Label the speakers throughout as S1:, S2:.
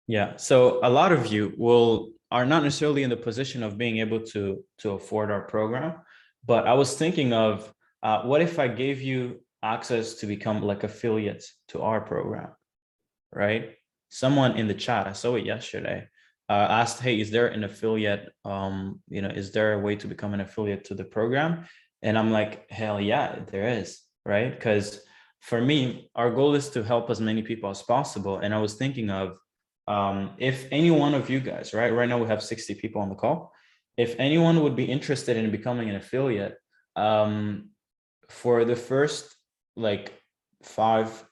S1: Yeah. So a lot of you are not necessarily in the position of being able to afford our program, but I was thinking of what if I gave you access to become like affiliates to our program, right? Someone in the chat, I saw it yesterday, asked, "Hey, is there an affiliate? Is there a way to become an affiliate to the program?" And I'm like, "Hell yeah, there is," right? Because for me, our goal is to help as many people as possible. And I was thinking of if any one of you guys, right now we have 60 people on the call. If anyone would be interested in becoming an affiliate, um, for the first like 5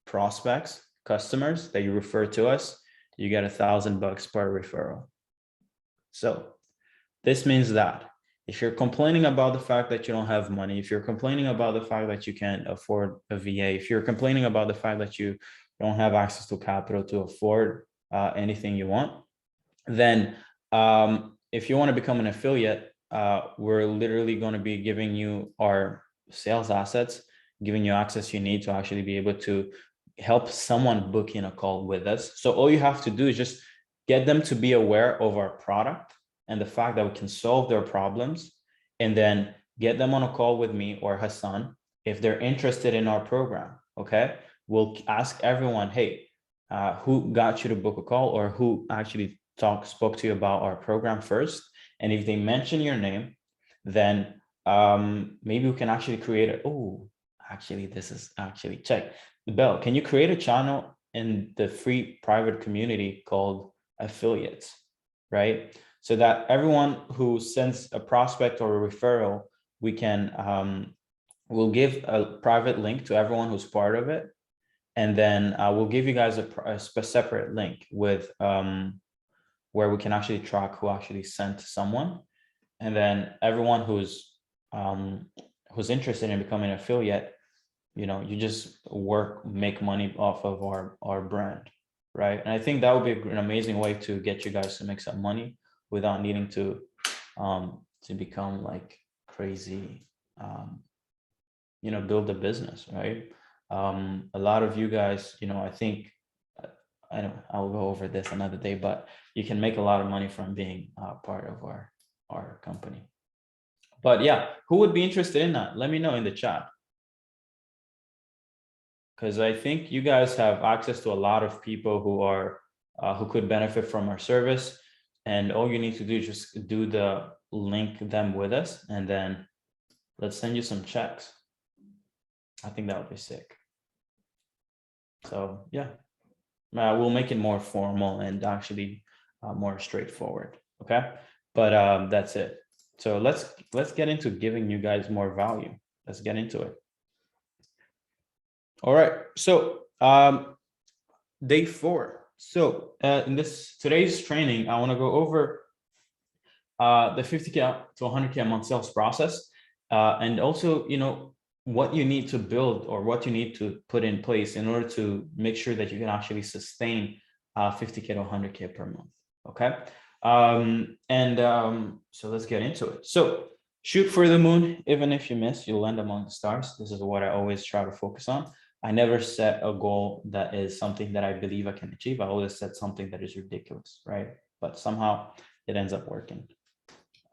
S1: prospects, customers that you refer to us, you get $1,000 per referral. So this means that if you're complaining about the fact that you don't have money, if you're complaining about the fact that you can't afford a VA, if you're complaining about the fact that you don't have access to capital to afford anything you want, then if you want to become an affiliate, we're literally going to be giving you our sales assets, giving you access you need to actually be able to help someone book in a call with us. So all you have to do is just get them to be aware of our product and the fact that we can solve their problems, and then get them on a call with me or Hassan if they're interested in our program. Okay, we'll ask everyone, hey, who got you to book a call, or who actually spoke to you about our program first. And if they mention your name, then maybe we can actually create this is actually check. Bell, can you create a channel in the free private community called affiliates, right? So that everyone who sends a prospect or a referral, we can, we'll give a private link to everyone who's part of it. And then we'll give you guys a separate link with where we can actually track who actually sent someone. And then everyone who's interested in becoming an affiliate, you just make money off of our brand, right? And I think that would be an amazing way to get you guys to make some money without needing to become like crazy, build a business, right? A lot of you guys, I think, I'll go over this another day, but you can make a lot of money from being part of our company. But yeah, who would be interested in that? Let me know in the chat. Because I think you guys have access to a lot of people who could benefit from our service. And all you need to do is just do the link them with us, and then let's send you some checks. I think that would be sick. So yeah, we'll make it more formal and actually more straightforward. Okay, but that's it. So let's get into giving you guys more value. Let's get into it. All right, so day 4. So in today's training, I want to go over the 50K to 100K a month sales process, and also, what you need to build or what you need to put in place in order to make sure that you can actually sustain 50K to 100K per month. Okay. So let's get into it. So shoot for the moon. Even if you miss, you'll land among the stars. This is what I always try to focus on. I never set a goal that is something that I believe I can achieve. I always set something that is ridiculous, right? But somehow it ends up working.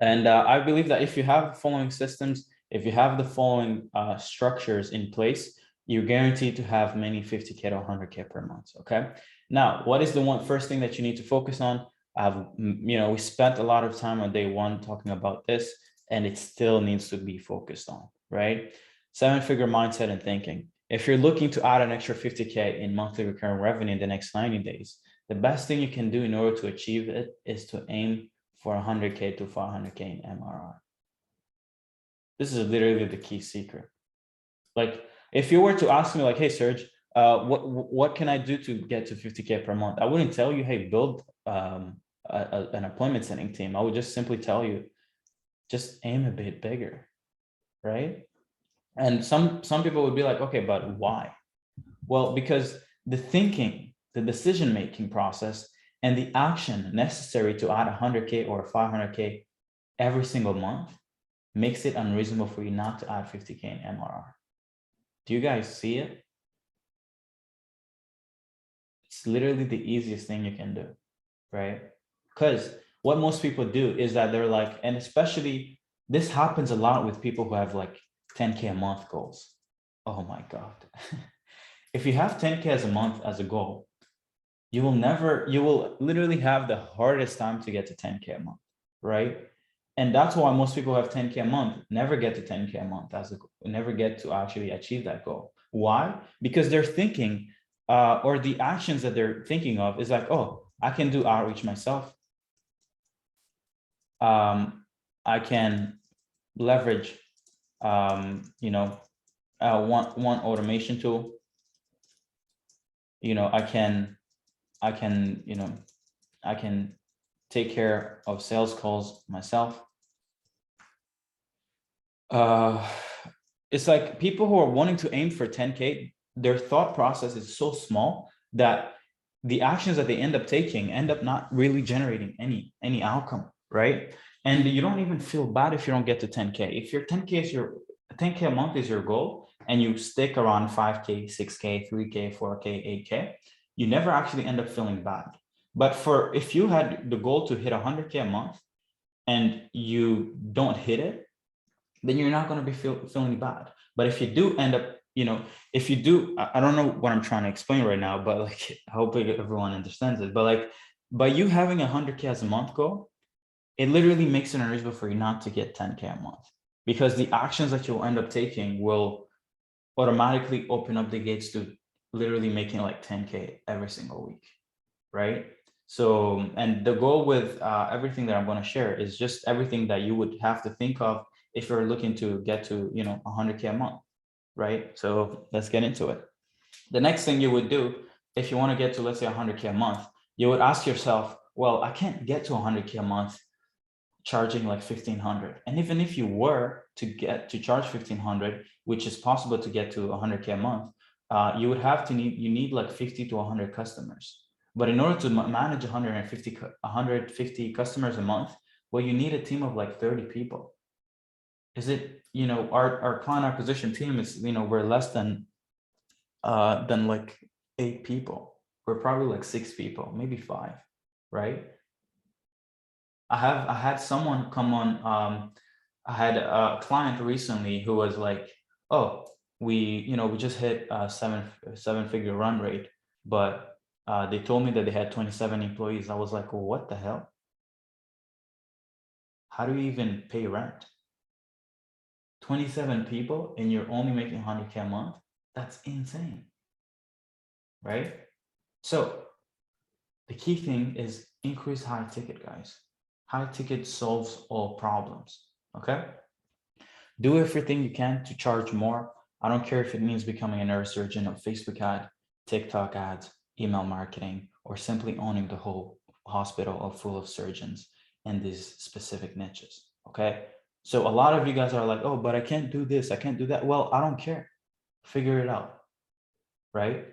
S1: And I believe that if you have the following systems, if you have the following structures in place, you're guaranteed to have many 50K to 100K per month. Okay. Now, what is the first thing that you need to focus on? We spent a lot of time on day 1 talking about this, and it still needs to be focused on, right? 7-figure mindset and thinking. If you're looking to add an extra 50K in monthly recurring revenue in the next 90 days, the best thing you can do in order to achieve it is to aim for 100K to 500K in MRR. This is literally the key secret. Like, if you were to ask me like, hey, Serge, what can I do to get to 50K per month? I wouldn't tell you, hey, build an appointment setting team. I would just simply tell you, just aim a bit bigger, right? And some people would be like, okay, but why? Well, because the thinking, the decision-making process, and the action necessary to add 100K or 500K every single month makes it unreasonable for you not to add 50K in MRR. Do you guys see it? it's literally the easiest thing you can do, right? Because what most people do is that they're like, and especially this happens a lot with people who have like 10K a month goals. Oh my God. If you have 10K as a month as a goal, you will literally have the hardest time to get to 10K a month, right? And that's why most people who have 10K a month never get to 10K a month never get to actually achieve that goal. Why? Because they're thinking, or the actions that they're thinking of is like, oh, I can do outreach myself. I can leverage, one automation tool. I can take care of sales calls myself. It's like people who are wanting to aim for 10K, their thought process is so small that the actions that they end up taking end up not really generating any outcome, right? And you don't even feel bad if you don't get to 10K. If your 10K a month is your goal, and you stick around 5K, 6K, 3K, 4K, 8K, you never actually end up feeling bad. But if you had the goal to hit 100K a month and you don't hit it, then you're not going to be feeling bad. But if you do end up, if you do, I don't know what I'm trying to explain right now, but like, I hope everyone understands it. But like, by you having 100K as a month goal, it literally makes it unreasonable for you not to get 10K a month, because the actions that you'll end up taking will automatically open up the gates to literally making like 10K every single week, right? So, and the goal with everything that I'm going to share is just everything that you would have to think of if you're looking to get to 100K a month, right? So let's get into it. The next thing you would do if you want to get to, let's say, 100K a month, you would ask yourself, well, I can't get to 100K a month charging like 1,500. And even if you were to charge 1,500, which is possible to get to 100K a month, you need like 50 to 100 customers. But in order to manage 150 customers a month, well, you need a team of like 30 people. Our client acquisition team is, we're less than like 8 people. We're probably like 6 people, maybe 5, right? I had someone come on. I had a client recently who was like, oh, we just hit a seven-figure run rate, but they told me that they had 27 employees. I was like, well, what the hell? How do you even pay rent? 27 people and you're only making 100K a month? That's insane, right? So the key thing is increase high ticket, guys. High ticket solves all problems, okay? Do everything you can to charge more. I don't care if it means becoming a neurosurgeon of Facebook ad, TikTok ads, email marketing, or simply owning the whole hospital full of surgeons in these specific niches, okay? So a lot of you guys are like, oh, but I can't do this, I can't do that. Well, I don't care. Figure it out, right?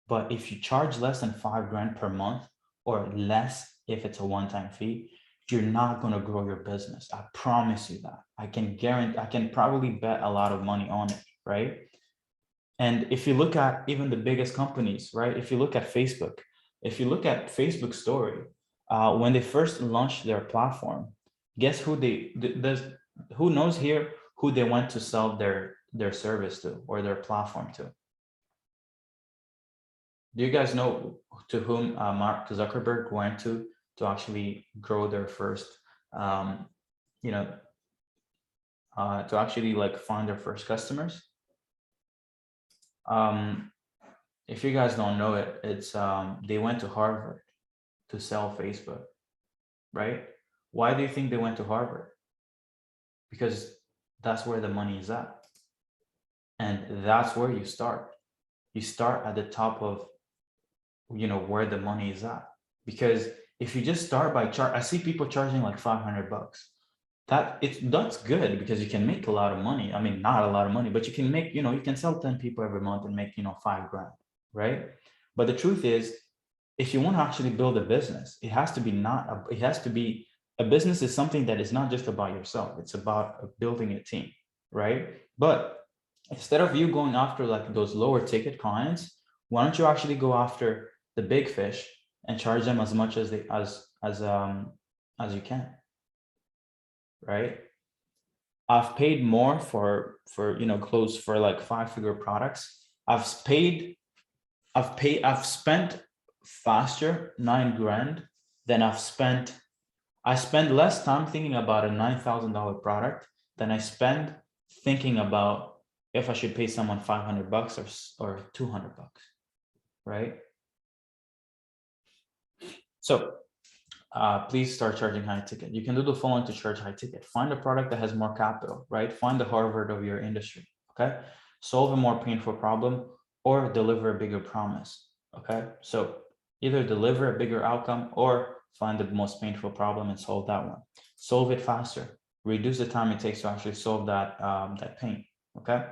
S1: But if you charge less than 5 grand per month, or less if it's a one-time fee, you're not going to grow your business. I promise you that. I can probably bet a lot of money on it, right? And if you look at even the biggest companies, right? If you look at Facebook story, when they first launched their platform, guess who who knows here who they went to sell their service to or their platform to? Do you guys know to whom Mark Zuckerberg went to actually grow their first, to actually like find their first customers? If you guys don't know it, it's they went to Harvard to sell Facebook, right? Why do you think they went to Harvard? Because that's where the money is at. And that's where you start. You start at the top of, where the money is at. Because if you just start by I see people charging like $500. That's good because you can make a lot of money. I mean, not a lot of money, but you can make, you can sell 10 people every month and make, 5 grand, right? But the truth is, if you want to actually build a business, it has to be a business is something that is not just about yourself. It's about building a team, right? But instead of you going after like those lower ticket clients, why don't you actually go after the big fish and charge them as much as you can, right? I've paid more for clothes for like 5-figure products. I've spent faster 9 grand than I spend less time thinking about a $9,000 product than I spend thinking about if I should pay someone $500 or $200, right? So please start charging high ticket. You can do the following to charge high ticket. Find a product that has more capital, right? Find the Harvard of your industry, okay? Solve a more painful problem or deliver a bigger promise, okay? So either deliver a bigger outcome or find the most painful problem and solve that one. Solve it faster. Reduce the time it takes to actually solve that, that pain, okay?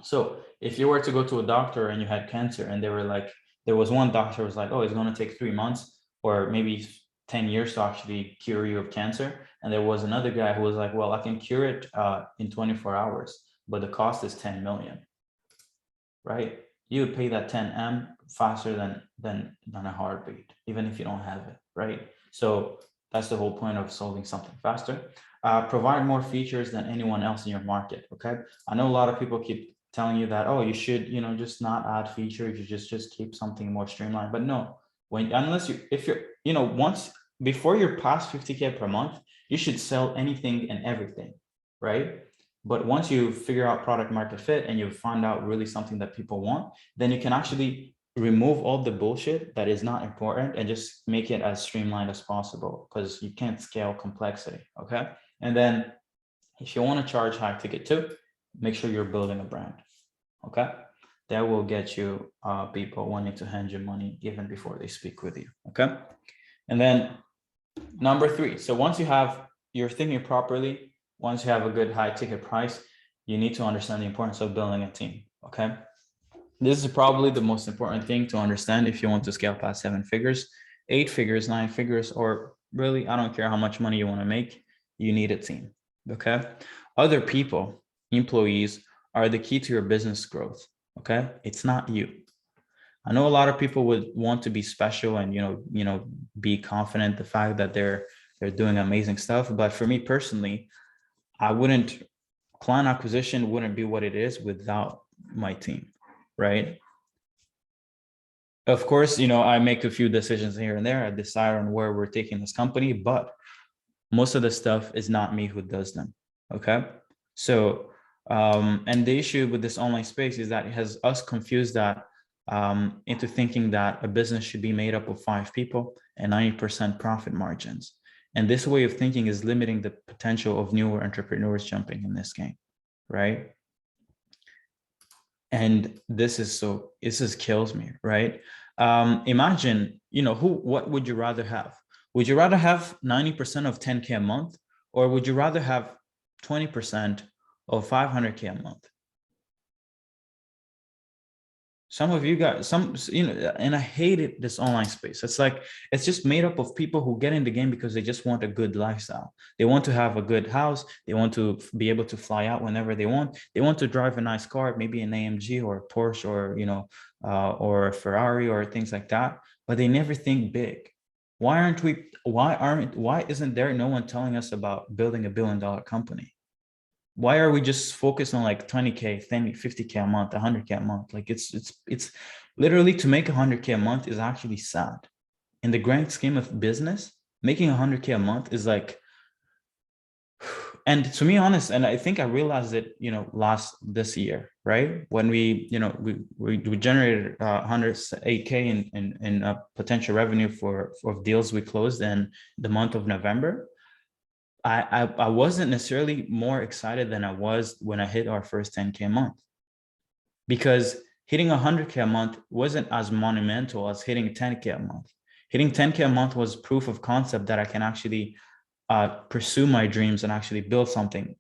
S1: So if you were to go to a doctor and you had cancer and they were like, there was one doctor was like, oh, it's going to take 3 months or maybe 10 years to actually cure you of cancer. And there was another guy who was like, well, I can cure it in 24 hours, but the cost is 10 million, right? You would pay that 10M faster than a heartbeat, even if you don't have it, right? So that's the whole point of solving something faster. Provide more features than anyone else in your market, okay? I know a lot of people keep telling you that, oh, you should, just not add features, you just keep something more streamlined. But no, if you're, once before you're past 50K per month, you should sell anything and everything, right? But once you figure out product market fit and you find out really something that people want, then you can actually remove all the bullshit that is not important and just make it as streamlined as possible, because you can't scale complexity, okay? And then if you want to charge high ticket too, make sure you're building a brand, okay? That will get you people wanting to hand you money even before they speak with you, okay? And then number 3, so once you're thinking properly, once you have a good high ticket price, you need to understand the importance of building a team, okay? This is probably the most important thing to understand if you want to scale past 7 figures, 8 figures, 9 figures, or really, I don't care how much money you want to make, you need a team, okay? Other people, employees, are the key to your business growth, okay? It's not you. I know a lot of people would want to be special and, be confident the fact that they're doing amazing stuff. But for me personally, client acquisition wouldn't be what it is without my team, right? Of course, I make a few decisions here and there. I decide on where we're taking this company, but most of the stuff is not me who does them, okay? So, and the issue with this online space is that it has us confused that into thinking that a business should be made up of 5 people and 90% profit margins. And this way of thinking is limiting the potential of newer entrepreneurs jumping in this game, right? And this kills me, right? Imagine, what would you rather have? Would you rather have 90% of 10K a month, or would you rather have 20% of 500K a month? Some of you guys, and I hated this online space. It's just made up of people who get in the game because they just want a good lifestyle. They want to have a good house. They want to be able to fly out whenever they want. They want to drive a nice car, maybe an AMG or a Porsche or a Ferrari or things like that. But they never think big. Why isn't there no one telling us about building $1 billion company? Why are we just focused on like 20K, 50K a month, 100K a month? Like it's literally, to make 100K a month is actually sad. In the grand scheme of business, making 100K a month is like, and to be honest, and I think I realized it, this year, right? When we generated 108K in potential revenue for deals we closed in the month of November. I wasn't necessarily more excited than I was when I hit our first 10K a month, because hitting 100K a month wasn't as monumental as hitting 10K a month. Hitting 10K a month was proof of concept that I can actually pursue my dreams and actually build something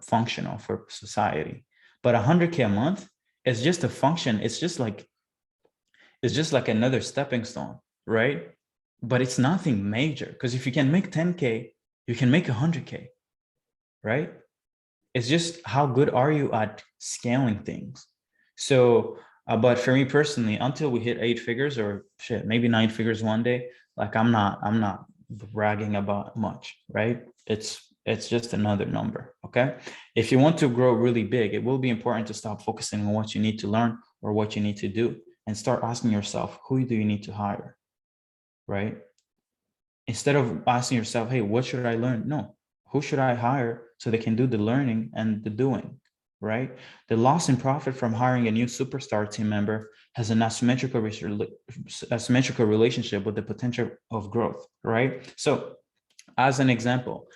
S1: functional for society. But 100K a month is just a function. It's just like another stepping stone, right? But it's nothing major, because if you can make 10K, you can make 100K, right? It's just how good are you at scaling things? So But for me personally, until we hit 8 figures or shit, maybe 9 figures one day, like I'm not bragging about much, right? It's just another number. Okay. If you want to grow really big, it will be important to stop focusing on what you need to learn or what you need to do and start asking yourself, who do you need to hire? Right? Instead of asking yourself, hey, what should I learn? No, who should I hire so they can do the learning and the doing, right? The loss in profit from hiring a new superstar team member has an asymmetrical relationship with the potential of growth, right? So as an example,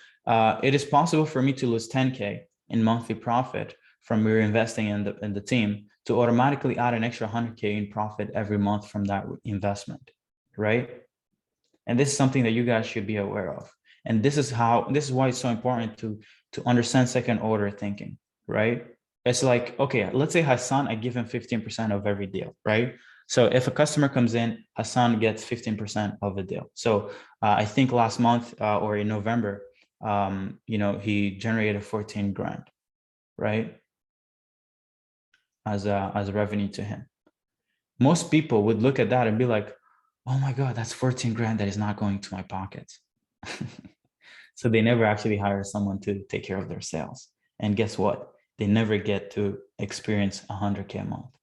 S1: it is possible for me to lose 10K in monthly profit from reinvesting in the team to automatically add an extra 100K in profit every month from that investment, right? And this is something that you guys should be aware of. And this is why it's so important to understand second order thinking, right? It's like, okay, let's say Hassan, I give him 15% of every deal, right? So if a customer comes in, Hassan gets 15% of the deal. So I think last month or in November, he generated 14 grand, right? As a revenue to him. Most people would look at that and be like, oh my God, that's 14 grand that is not going to my pockets. So they never actually hire someone to take care of their sales. And guess what? They never get to experience 100K a month,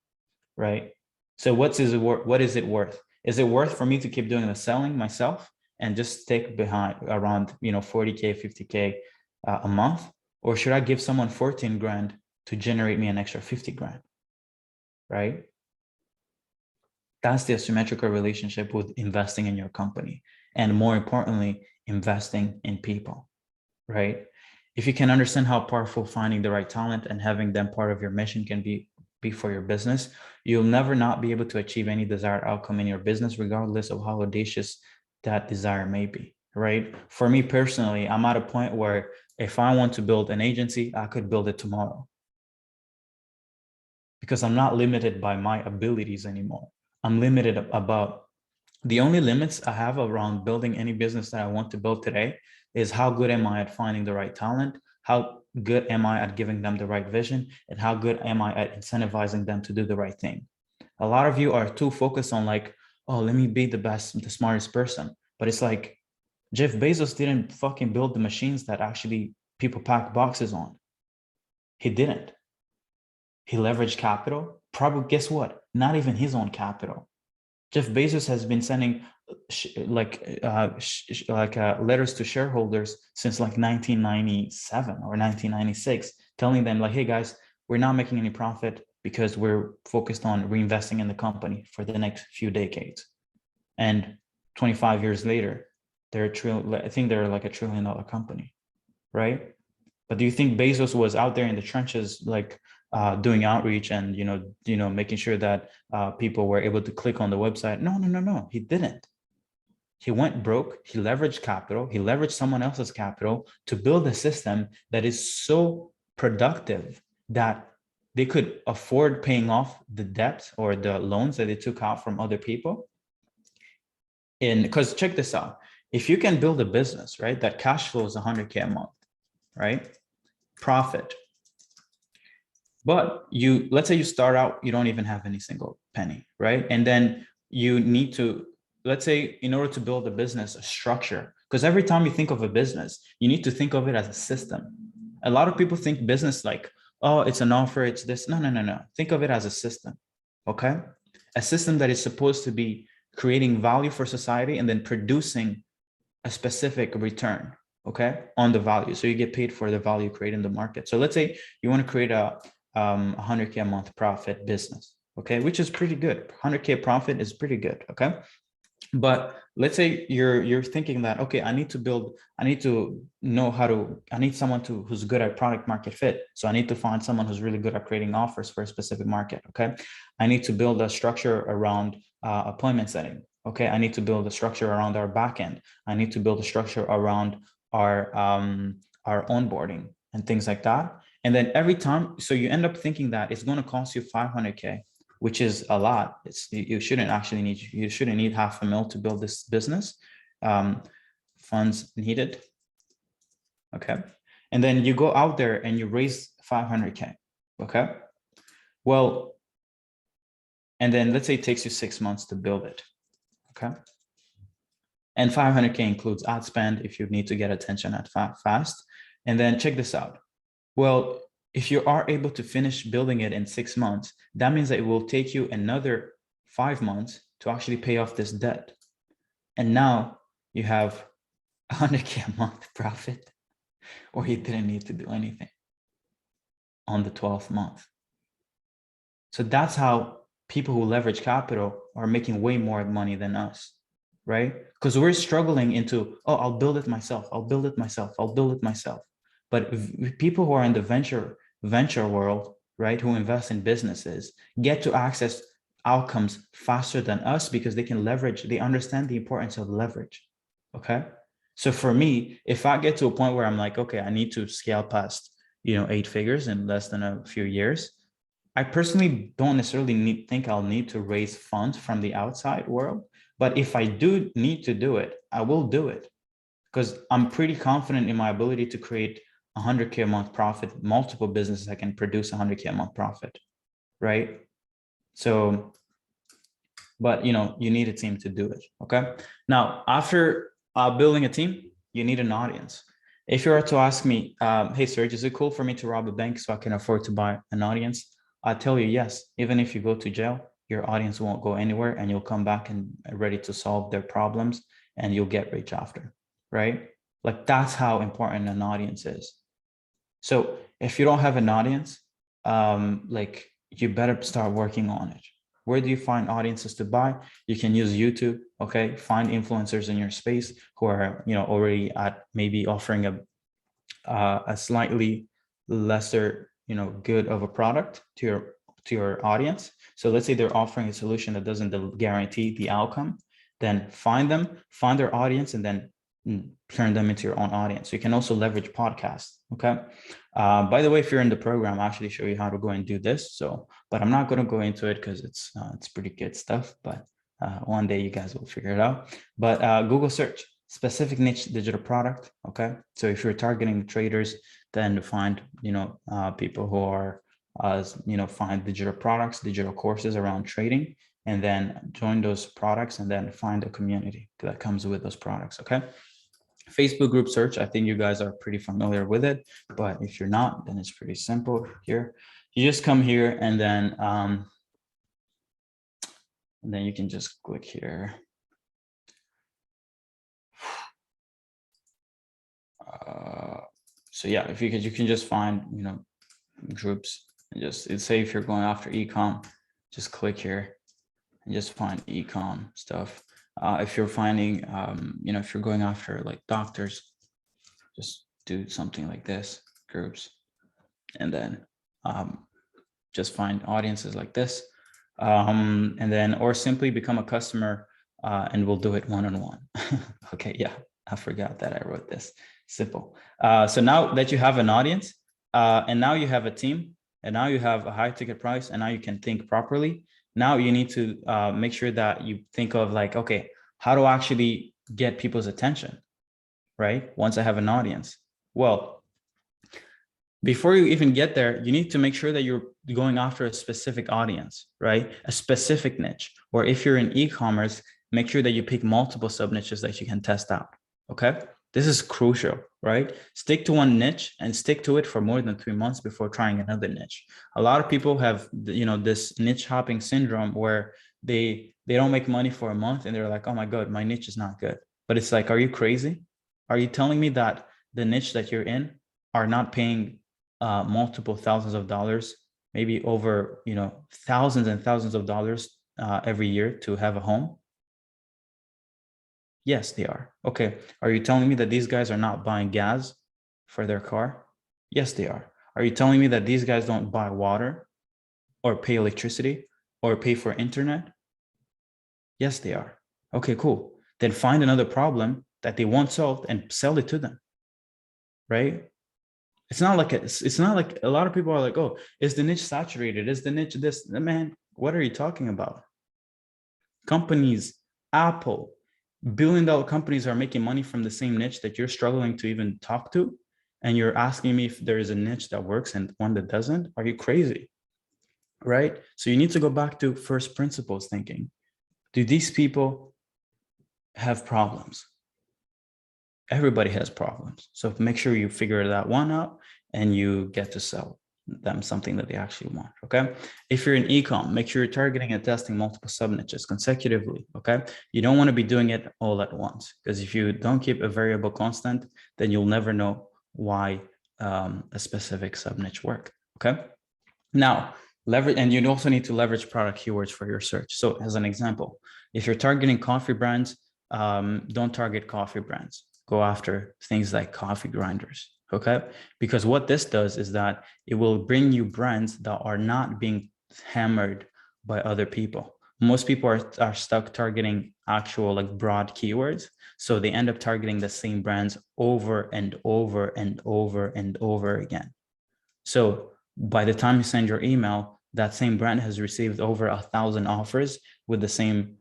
S1: right? So what is it worth? Is it worth for me to keep doing the selling myself and just stick behind around 40K, 50K a month? Or should I give someone 14 grand to generate me an extra 50 grand, right? That's the asymmetrical relationship with investing in your company. And more importantly, investing in people, right? If you can understand how powerful finding the right talent and having them part of your mission can be for your business, you'll never not be able to achieve any desired outcome in your business, regardless of how audacious that desire may be, right? For me personally, I'm at a point where if I want to build an agency, I could build it tomorrow because I'm not limited by my abilities anymore. I'm limited about the only limits I have around building any business that I want to build today is how good am I at finding the right talent? How good am I at giving them the right vision? And how good am I at incentivizing them to do the right thing? A lot of you are too focused on like, oh, let me be the best, the smartest person. But it's like Jeff Bezos didn't fucking build the machines that actually people pack boxes on. He didn't. He leveraged capital. Probably, guess what? Not even his own capital. Jeff Bezos has been sending letters to shareholders since like 1997 or 1996, telling them like, hey guys, we're not making any profit because we're focused on reinvesting in the company for the next few decades. And 25 years later, I think they're like $1 trillion company, right? But do you think Bezos was out there in the trenches, like doing outreach and making sure that people were able to click on the website? No, he didn't. He went broke. He leveraged capital. He leveraged someone else's capital to build a system that is so productive that they could afford paying off the debt or the loans that they took out from other people. And because check this out, if you can build a business, right, that cash flows 100K a month, right? Profit. But let's say you start out, you don't even have any single penny, right? And then you need to, let's say in order to build a business, a structure, because every time you think of a business, you need to think of it as a system. A lot of people think business like, oh, it's an offer, it's this. No. Think of it as a system, okay? A system that is supposed to be creating value for society and then producing a specific return, okay, on the value. So you get paid for the value created in the market. So let's say you want to create a 100K a month profit business, okay, which is pretty good. 100K profit is pretty good, okay? But let's say you're thinking that, okay, I need someone who's good at product market fit. So I need to find someone who's really good at creating offers for a specific market, okay? I need to build a structure around appointment setting. Okay, I need to build a structure around our backend. I need to build a structure around our onboarding and things like that. And then every time, so you end up thinking that it's going to cost you 500K, which is a lot. You shouldn't need $500,000 to build this business. Funds needed. Okay, and then you go out there and you raise 500K. Okay, well, And then let's say it takes you 6 months to build it. Okay. And 500K includes ad spend if you need to get attention at fast. And then check this out. Well, if you are able to finish building it in 6 months, that means that it will take you another 5 months to actually pay off this debt. And now you have 100K a month profit, or you didn't need to do anything on the 12th month. So that's how people who leverage capital are making way more money than us, right? Because we're struggling into, oh, I'll build it myself. I'll build it myself. I'll build it myself. But if people who are in the venture world, right, who invest in businesses, get to access outcomes faster than us because they can leverage, they understand the importance of leverage. Okay. So for me, if I get to a point where I'm like, okay, I need to scale past, 8 figures in less than a few years, I personally don't necessarily think I'll need to raise funds from the outside world. But if I do need to do it, I will do it because I'm pretty confident in my ability to create 100K a month profit, multiple businesses that can produce 100K a month profit, right? So, but you need a team to do it, okay? Now, after building a team, you need an audience. If you were to ask me, hey, Serge, is it cool for me to rob a bank so I can afford to buy an audience? I tell you, yes. Even if you go to jail, your audience won't go anywhere and you'll come back and ready to solve their problems and you'll get rich after, right? Like that's how important an audience is. So if you don't have an audience, like you better start working on it. Where do you find audiences to buy? You can use YouTube, okay? Find influencers in your space who are, already at maybe offering a slightly lesser, good of a product to your audience. So let's say they're offering a solution that doesn't guarantee the outcome, then find their audience, and then turn them into your own audience. You can also leverage podcasts. Okay. By the way, if you're in the program, I'll actually show you how to go and do this. So, but I'm not going to go into it because it's pretty good stuff, but one day you guys will figure it out. But Google search specific niche digital product. Okay. So if you're targeting traders, then find, people who are, find digital products, digital courses around trading, and then join those products and then find a community that comes with those products. Okay. Facebook group search, I think you guys are pretty familiar with it, but if you're not, then it's pretty simple here. You just come here and then you can just click here. So yeah, if you can just find, groups and just say if you're going after ecom, just click here and just find ecom stuff. If you're finding, if you're going after like doctors, just do something like this, groups, and then just find audiences like this, and then, or simply become a customer and we'll do it one-on-one. Okay, yeah, I forgot that I wrote this. Simple. So now that you have an audience and now you have a team and now you have a high ticket price and now you can think properly. Now you need to make sure that you think of like, okay, how do I actually get people's attention, right? Once I have an audience. Well, before you even get there, you need to make sure that you're going after a specific audience, right? A specific niche. Or if you're in e-commerce, make sure that you pick multiple sub niches that you can test out, okay? This is crucial, right? Stick to one niche and stick to it for more than 3 months before trying another niche. A lot of people have, this niche hopping syndrome where they don't make money for a month and they're like, oh my God, my niche is not good. But it's like, are you crazy? Are you telling me that the niche that you're in are not paying multiple thousands of dollars, maybe over, thousands and thousands of dollars every year to have a home? Yes, they are. Okay. Are you telling me that these guys are not buying gas for their car? Yes, they are. Are you telling me that these guys don't buy water or pay electricity or pay for internet? Yes, they are. Okay, cool. Then find another problem that they want solved and sell it to them, right? It's not like a lot of people are like, oh, is the niche saturated? Is the niche this? Man, what are you talking about? Companies, Apple, billion-dollar companies are making money from the same niche that you're struggling to even talk to. And you're asking me if there is a niche that works and one that doesn't? Are you crazy? right? So you need to go back to first principles thinking. Do these people have problems? Everybody has problems. So make sure you figure that one out and you get to sell them something that they actually want. Okay. If you're in ecom, make sure you're targeting and testing multiple sub niches consecutively. Okay. You don't want to be doing it all at once, because if you don't keep a variable constant, then you'll never know why a specific sub niche work. Okay. Now, leverage, and you also need to leverage product keywords for your search. So as an example, if you're targeting coffee brands, don't target coffee brands. Go after things like coffee grinders, okay? Because what this does is that it will bring you brands that are not being hammered by other people. Most people are stuck targeting actual like broad keywords. So they end up targeting the same brands over and over and over and over again. So by the time you send your email, that same brand has received over 1,000 offers with the same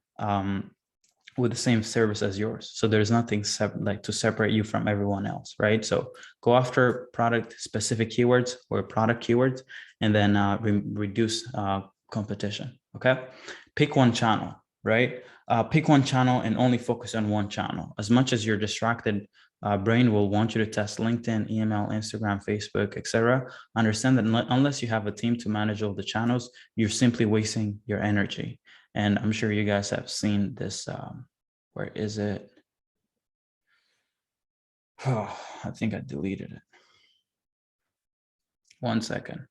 S1: service as yours. So there's nothing like to separate you from everyone else, right? So go after product specific keywords or product keywords, and then reduce competition. Okay, pick one channel, right? Pick one channel and only focus on one channel. As much as you're distracted, brain will want you to test LinkedIn, email, Instagram, Facebook, etc. Understand that unless you have a team to manage all the channels, you're simply wasting your energy. And I'm sure you guys have seen this. Where is it? Oh, I think I deleted it. 1 second.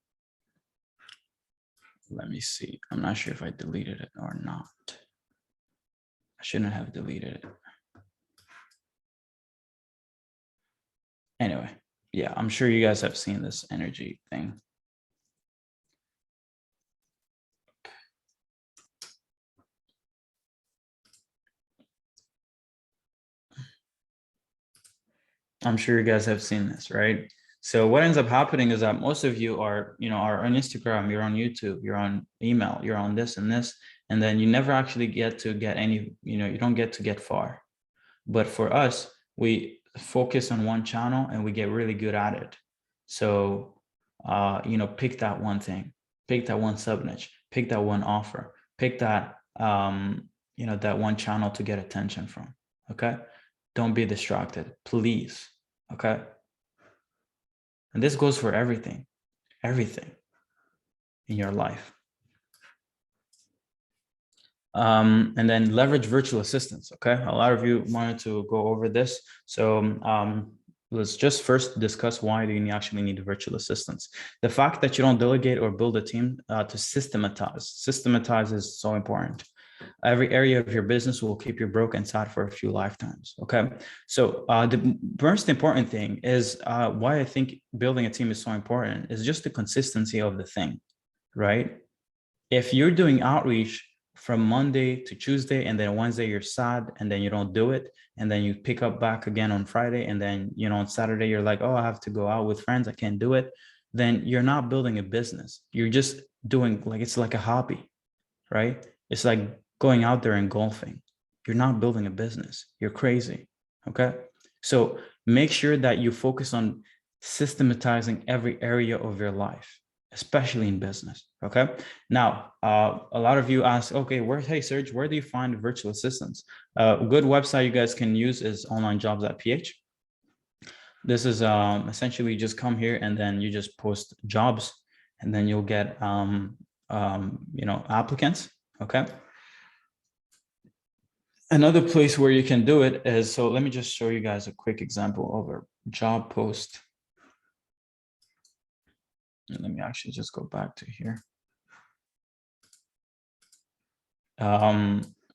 S1: Let me see. I'm not sure if I deleted it or not. I shouldn't have deleted it. Anyway, yeah, I'm sure you guys have seen this energy thing. I'm sure you guys have seen this, right? So what ends up happening is that most of you are on Instagram, you're on YouTube, you're on email, you're on this and this, and then you never actually get to get any, you don't get to get far. But for us, we focus on one channel and we get really good at it. So, pick that one thing, pick that one sub niche, pick that one offer, pick that, that one channel to get attention from. Okay. Don't be distracted, please. Okay. And this goes for everything in your life. And then leverage virtual assistants. Okay. A lot of you wanted to go over this. So let's just first discuss why do you actually need virtual assistants. The fact that you don't delegate or build a team to systematize is so important. Every area of your business will keep you broke and sad for a few lifetimes. Okay. So the most important thing is why I think building a team is so important is just the consistency of the thing, right? If you're doing outreach from Monday to Tuesday, and then Wednesday you're sad and then you don't do it, and then you pick up back again on Friday, and then on Saturday you're like, oh, I have to go out with friends, I can't do it, then you're not building a business. You're just doing it's like a hobby, right? It's like going out there and golfing. You're not building a business. You're crazy. Okay. So make sure that you focus on systematizing every area of your life, especially in business. Okay. Now, a lot of you ask, okay, hey, Serge, where do you find virtual assistants? A good website you guys can use is onlinejobs.ph. This is essentially just come here and then you just post jobs, and then you'll get applicants. Okay. Another place where you can do it is, so let me just show you guys a quick example of a job post. Let me actually just go back to here.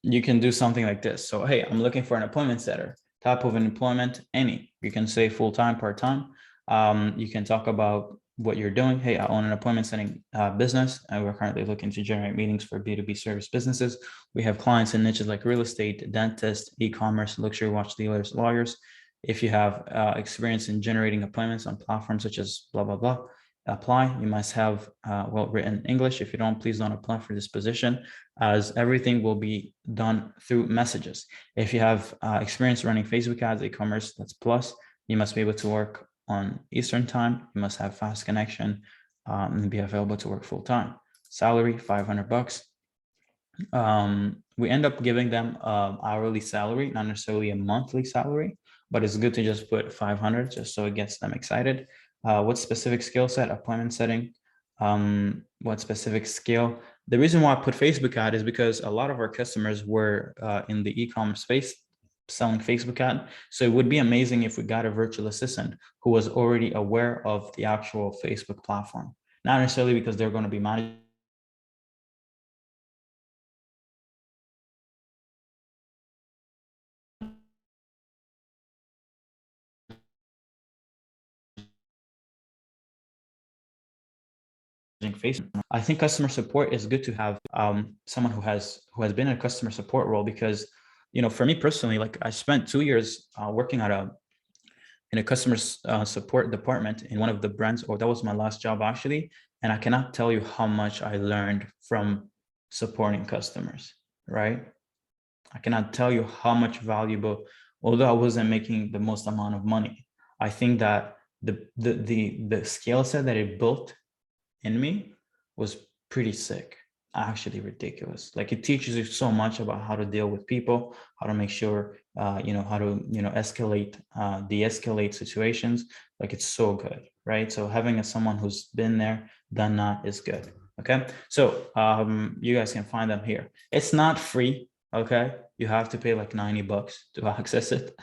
S1: You can do something like this. So, hey, I'm looking for an appointment setter. Type of an employment, any. You can say full-time, part-time. You can talk about what you're doing. Hey, I own an appointment setting business, and we're currently looking to generate meetings for B2B service businesses. We have clients in niches like real estate, dentist, e-commerce, luxury watch dealers, lawyers. If you have experience in generating appointments on platforms such as blah, blah, blah, apply. You must have well-written English. If you don't, please don't apply for this position, as everything will be done through messages. If you have experience running Facebook ads, e-commerce, that's plus. You must be able to work on Eastern time. You must have fast connection and be available to work full time. salary, 500 bucks. We end up giving them hourly salary, not necessarily a monthly salary, but it's good to just put 500 just so it gets them excited. What specific skill set, appointment setting, what specific skill. The reason why I put Facebook ad is because a lot of our customers were in the e-commerce space selling Facebook ad. So it would be amazing if we got a virtual assistant who was already aware of the actual Facebook platform, not necessarily because they're going to be managing Facebook. I think customer support is good to have someone who has been in a customer support role, because for me personally, like I spent 2 years working in a customer support department in one of the brands, or that was my last job actually, and I cannot tell you how much I learned from supporting customers, right? I cannot tell you how much valuable, although I wasn't making the most amount of money, I think that the skill set that it built in me was pretty sick, actually ridiculous. Like it teaches you so much about how to deal with people, how to make sure, how to, escalate, de-escalate situations. Like it's so good, right? So having someone who's been there, done that is good. Okay. So you guys can find them here. It's not free. Okay. You have to pay like 90 bucks to access it.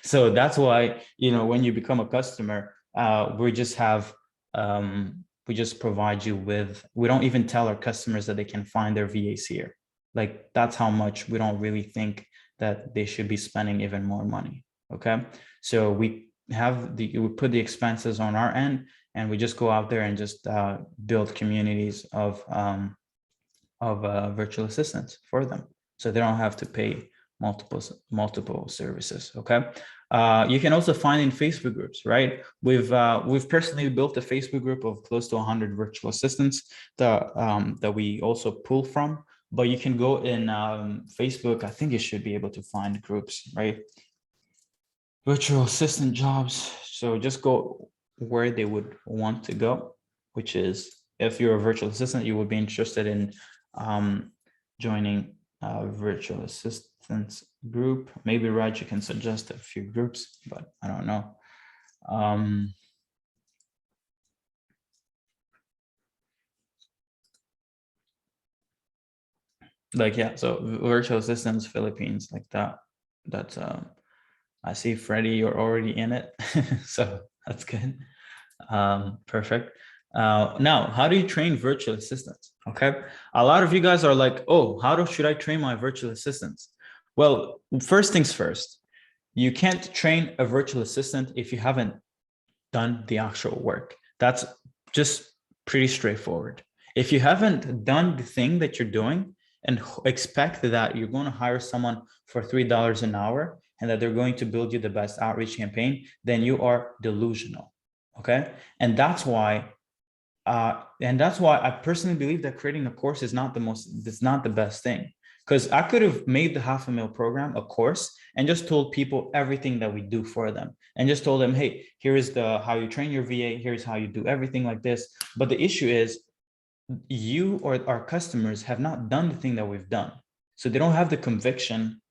S1: So that's why, when you become a customer, we just provide you with, we don't even tell our customers that they can find their VAs here. Like that's how much we don't really think that they should be spending even more money. Okay. So we put the expenses on our end, and we just go out there and just build communities of virtual assistants for them, so they don't have to pay multiple services. Okay. You can also find in Facebook groups, right? We've personally built a Facebook group of close to 100 virtual assistants that we also pull from. But you can go in Facebook. I think you should be able to find groups, right? Virtual assistant jobs. So just go where they would want to go, which is, if you're a virtual assistant, you would be interested in joining a virtual assistants group. Maybe Raj, you can suggest a few groups, but I don't know. Like, yeah, so virtual assistants Philippines, like that. That's I see Freddie, you're already in it. So that's good. Perfect. Now, how do you train virtual assistants? Okay. A lot of you guys are like, oh, should I train my virtual assistants? Well, first things first, you can't train a virtual assistant if you haven't done the actual work. That's just pretty straightforward. If you haven't done the thing that you're doing and expect that you're going to hire someone for $3 an hour and that they're going to build you the best outreach campaign, then you are delusional. Okay. And that's why I personally believe that creating a course is not the best thing. Because I could have made the $500,000 program a course and just told people everything that we do for them, and just told them, hey, here is how you train your VA, here's how you do everything like this. But the issue is, you or our customers have not done the thing that we've done. So they don't have the conviction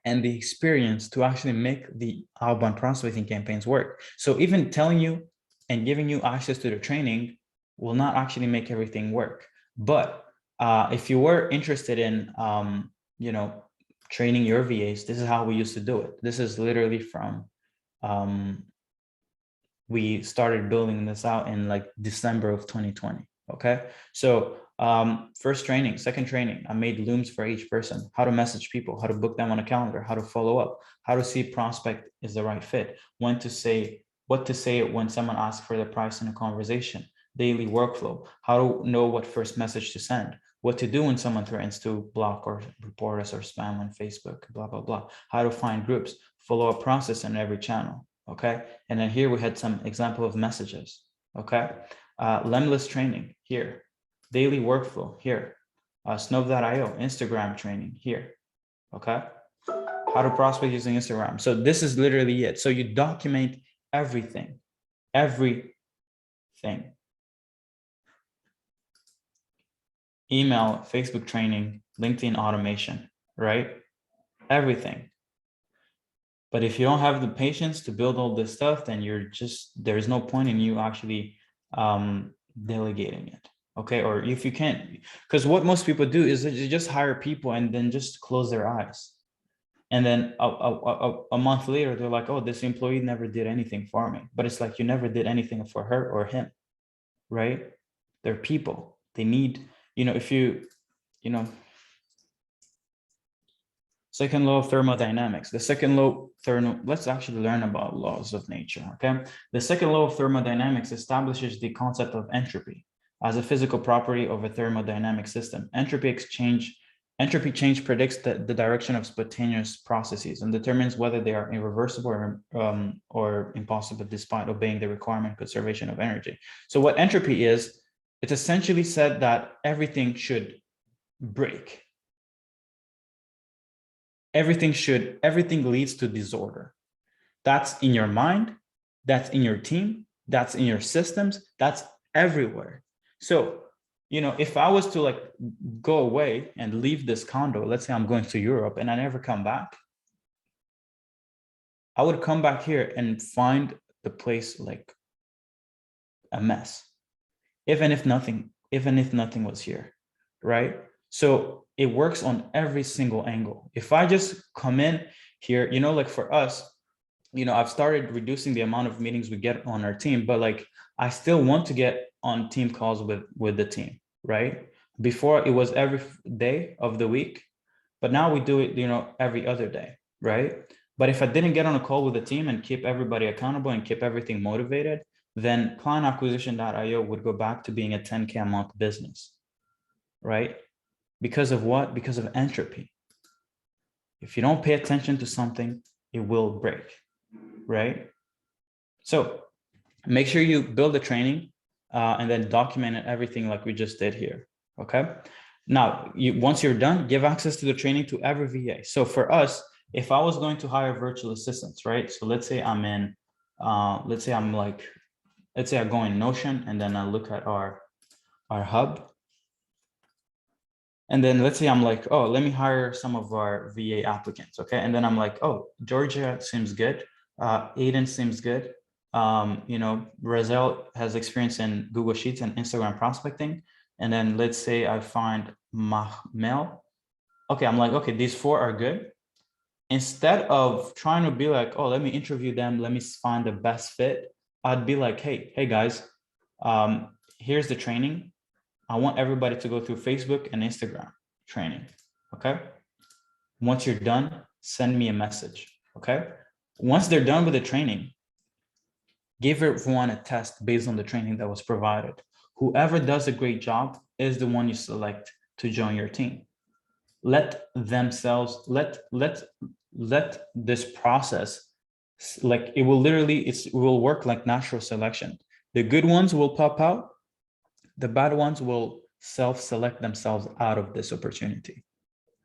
S1: and the experience to actually make the outbound prospecting campaigns work. So even telling you and giving you access to the training will not actually make everything work. But if you were interested in, training your VAs, this is how we used to do it. This is literally from, we started building this out in like December of 2020. Okay. So first training, second training, I made Looms for each person, how to message people, how to book them on a calendar, how to follow up, how to see prospect is the right fit, what to say when someone asks for the price in a conversation, daily workflow, how to know what first message to send, what to do when someone threatens to block or report us or spam on Facebook, blah, blah, blah, how to find groups, follow-up process in every channel. Okay. And then here we had some example of messages. Okay. Lemless training here, daily workflow here, Snove.io, Instagram training here. Okay. How to prospect using Instagram. So this is literally it. So you document everything. email, Facebook training, LinkedIn automation, right? Everything. But if you don't have the patience to build all this stuff, then there's no point in you actually delegating it. Okay. Or if you can't, because what most people do is they just hire people and then just close their eyes. And then a month later, they're like, oh, this employee never did anything for me. But it's like, you never did anything for her or him, right? They're people. They need, if you, second law of thermodynamics. The second law, let's actually learn about laws of nature, okay? The second law of thermodynamics establishes the concept of entropy as a physical property of a thermodynamic system. Entropy change predicts the direction of spontaneous processes and determines whether they are irreversible or impossible despite obeying the requirement conservation of energy. So what entropy is, it's essentially said that everything should break. Everything leads to disorder. That's in your mind, that's in your team, that's in your systems, that's everywhere. So, if I was to go away and leave this condo, let's say I'm going to Europe and I never come back, I would come back here and find the place like a mess, even if nothing was here, right? So it works on every single angle. If I just come in here, like for us, I've started reducing the amount of meetings we get on our team, but I still want to get on team calls with the team, right? Before it was every day of the week, but now we do it, every other day, right? But if I didn't get on a call with the team and keep everybody accountable and keep everything motivated, then clientacquisition.io would go back to being a 10K a month business, right? Because of what? Because of entropy. If you don't pay attention to something, it will break, right? So make sure you build the training and then document everything like we just did here, okay? Now, once you're done, give access to the training to every VA. So for us, if I was going to hire virtual assistants, right? So let's say I'm in, let's say I go in Notion and then I look at our hub. And then let's say I'm like, oh, let me hire some of our VA applicants, okay? And then I'm like, oh, Georgia seems good. Aiden seems good. Razel has experience in Google Sheets and Instagram prospecting. And then let's say I find Mahmel. Okay, I'm like, okay, these 4 are good. Instead of trying to be like, oh, let me interview them, let me find the best fit, I'd be like, hey guys, here's the training. I want everybody to go through Facebook and Instagram training, okay? Once you're done, send me a message, okay? Once they're done with the training, give everyone a test based on the training that was provided. Whoever does a great job is the one you select to join your team. Let this process, it will work like natural selection. The good ones will pop out. The bad ones will self-select themselves out of this opportunity,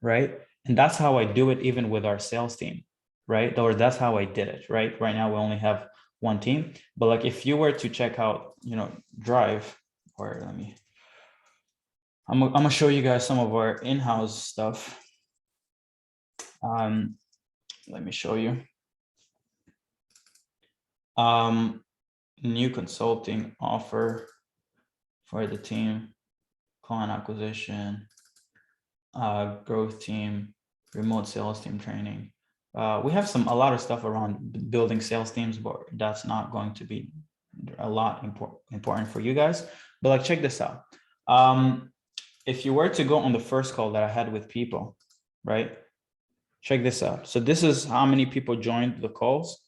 S1: right? And that's how I do it even with our sales team, right? Or that's how I did it, right? Right now we only have one team, but if you were to check out, Drive, or I'm gonna show you guys some of our in-house stuff. Let me show you. New consulting offer for the team, client acquisition, growth team, remote sales team training. We have a lot of stuff around building sales teams, but that's not going to be a lot important for you guys. But check this out. If you were to go on the first call that I had with people, right? Check this out. So this is how many people joined the calls.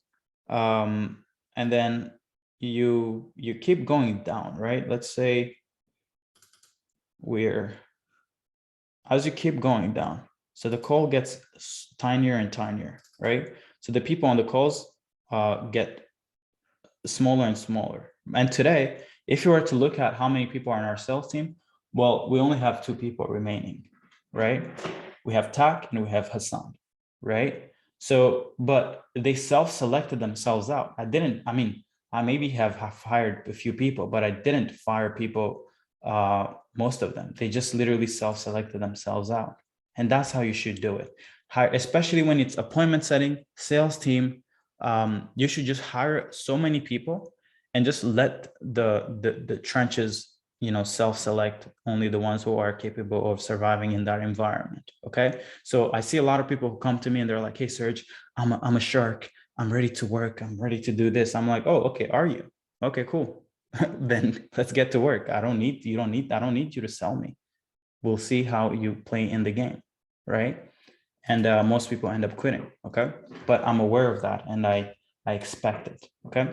S1: And then you keep going down, right? Let's say as you keep going down, so the call gets tinier and tinier, right? So the people on the calls get smaller and smaller. And today, if you were to look at how many people are in our sales team, well, we only have 2 people remaining, right? We have Tak and we have Hassan, right? So, but they self-selected themselves out. I maybe have hired a few people, but I didn't fire people most of them. They just literally self-selected themselves out. And that's how you should do it. Especially when it's appointment setting, sales team, you should just hire so many people and just let the trenches, self-select only the ones who are capable of surviving in that environment. Okay. So I see a lot of people who come to me and they're like, hey, Serge, I'm a shark. I'm ready to work. I'm ready to do this. I'm like, oh, okay. Are you? Okay, cool. Then let's get to work. I don't need you to sell me. We'll see how you play in the game, right? And most people end up quitting, okay? But I'm aware of that and I expect it, okay?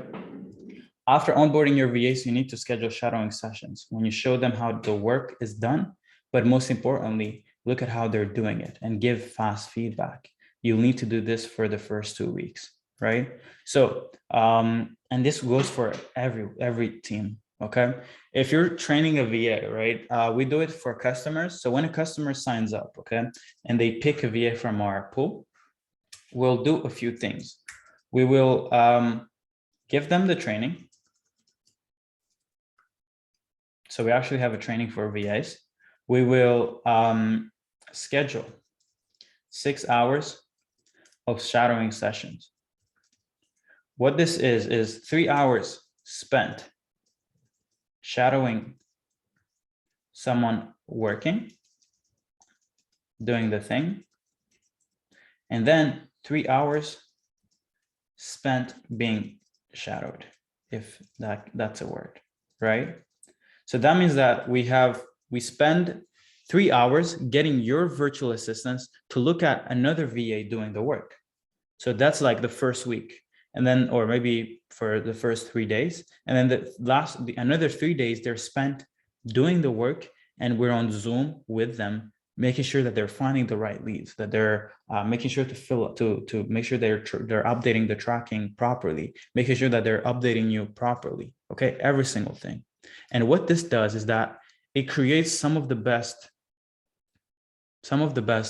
S1: After onboarding your VAs, you need to schedule shadowing sessions when you show them how the work is done, but most importantly, look at how they're doing it and give fast feedback. You'll need to do this for the first 2 weeks, right? So, and this goes for every team, okay? If you're training a VA, right? We do it for customers. So when a customer signs up, okay, and they pick a VA from our pool, we'll do a few things. We will give them the training. So we actually have a training for VAs. We will schedule 6 hours of shadowing sessions. What this is 3 hours spent shadowing someone working, doing the thing, and then 3 hours spent being shadowed, if that's a word, right? So that means that we spend 3 hours getting your virtual assistants to look at another VA doing the work. So that's like the first week. And then, or maybe for the first 3 days. And then another 3 days, they're spent doing the work and we're on Zoom with them, making sure that they're finding the right leads, that they're making sure to make sure they're updating the tracking properly, making sure that they're updating you properly. Okay, every single thing. And what this does is that it creates some of the best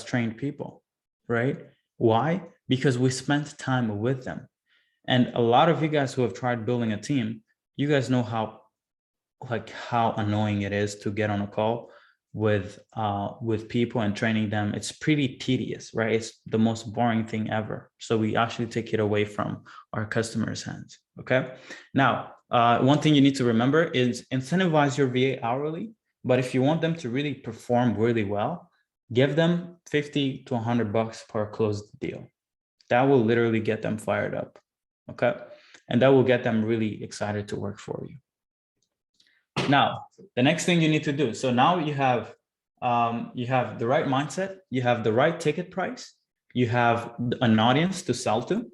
S1: trained people, right? Why? Because we spent time with them. And a lot of you guys who have tried building a team, you guys know how annoying it is to get on a call with people and training them. It's pretty tedious, right? It's the most boring thing ever. So we actually take it away from our customers' hands. Okay. Now, one thing you need to remember is incentivize your VA hourly, but if you want them to really perform really well, give them 50 to $100 per closed deal. That will literally get them fired up. Okay. And that will get them really excited to work for you. Now, the next thing you need to do. So now you have the right mindset, you have the right ticket price, you have an audience to sell to,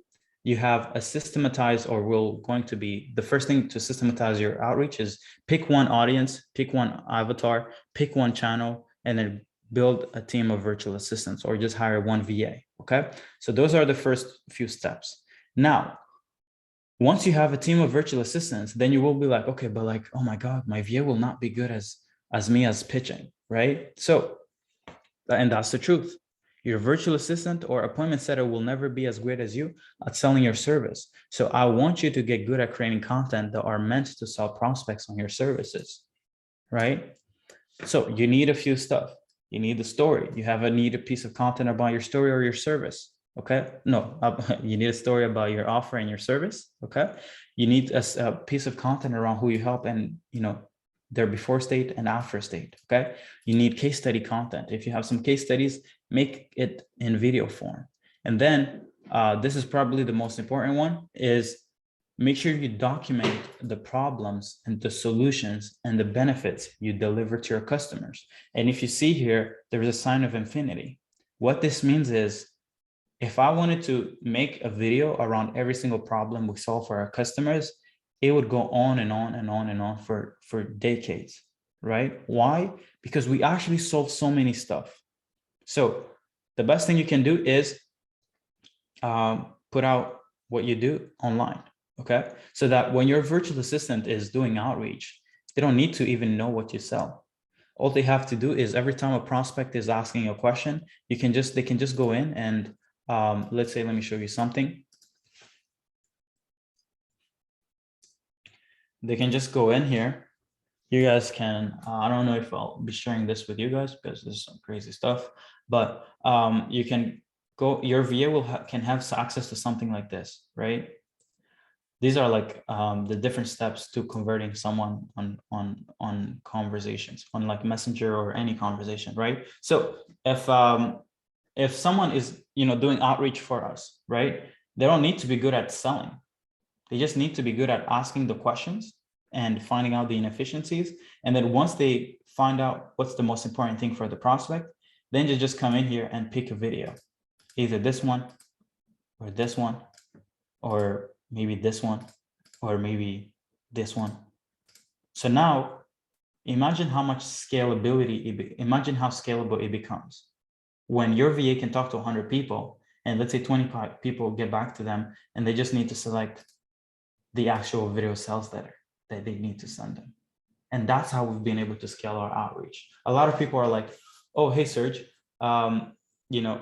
S1: you have a systematized, or going to be the first thing to systematize your outreach is pick one audience, pick one avatar, pick one channel, and then build a team of virtual assistants or just hire one VA. Okay. So those are the first few steps. Now, once you have a team of virtual assistants, then you will be like, okay, but like, oh my God, my VA will not be good as me as pitching, right? So, and that's the truth. Your virtual assistant or appointment setter will never be as great as you at selling your service. So I want you to get good at creating content that are meant to sell prospects on your services, right? So you need a few stuff. You need the story. You need a piece of content about your story or your service. Okay. No, you need a story about your offer and your service. Okay. You need a piece of content around who you help and, their before state and after state. Okay. You need case study content. If you have some case studies, make it in video form. And then this is probably the most important one is make sure you document the problems and the solutions and the benefits you deliver to your customers. And if you see here, there's a sign of infinity. What this means is, if I wanted to make a video around every single problem we solve for our customers, it would go on and on and on and on for decades, right? Why? Because we actually solve so many stuff. So the best thing you can do is put out what you do online, okay? So that when your virtual assistant is doing outreach, they don't need to even know what you sell. All they have to do is every time a prospect is asking a question, they can just go in and let's say, let me show you something. They can just go in here You guys can, I don't know if I'll be sharing this with you guys because this is some crazy stuff, but you can go, your VA can have access to something like this, right? These are like the different steps to converting someone on conversations, on like Messenger or any conversation, right? So if someone is, you know, doing outreach for us, right? They don't need to be good at selling. They just need to be good at asking the questions and finding out the inefficiencies. And then once they find out what's the most important thing for the prospect, then you just come in here and pick a video, either this one or this one, or maybe this one, or maybe this one. So now imagine how much scalability, imagine how scalable it becomes. When your VA can talk to 100 people, and let's say 25 people get back to them, and they just need to select the actual video sales letter that they need to send them. And that's how we've been able to scale our outreach. A lot of people are like, oh, hey, Serge, you know,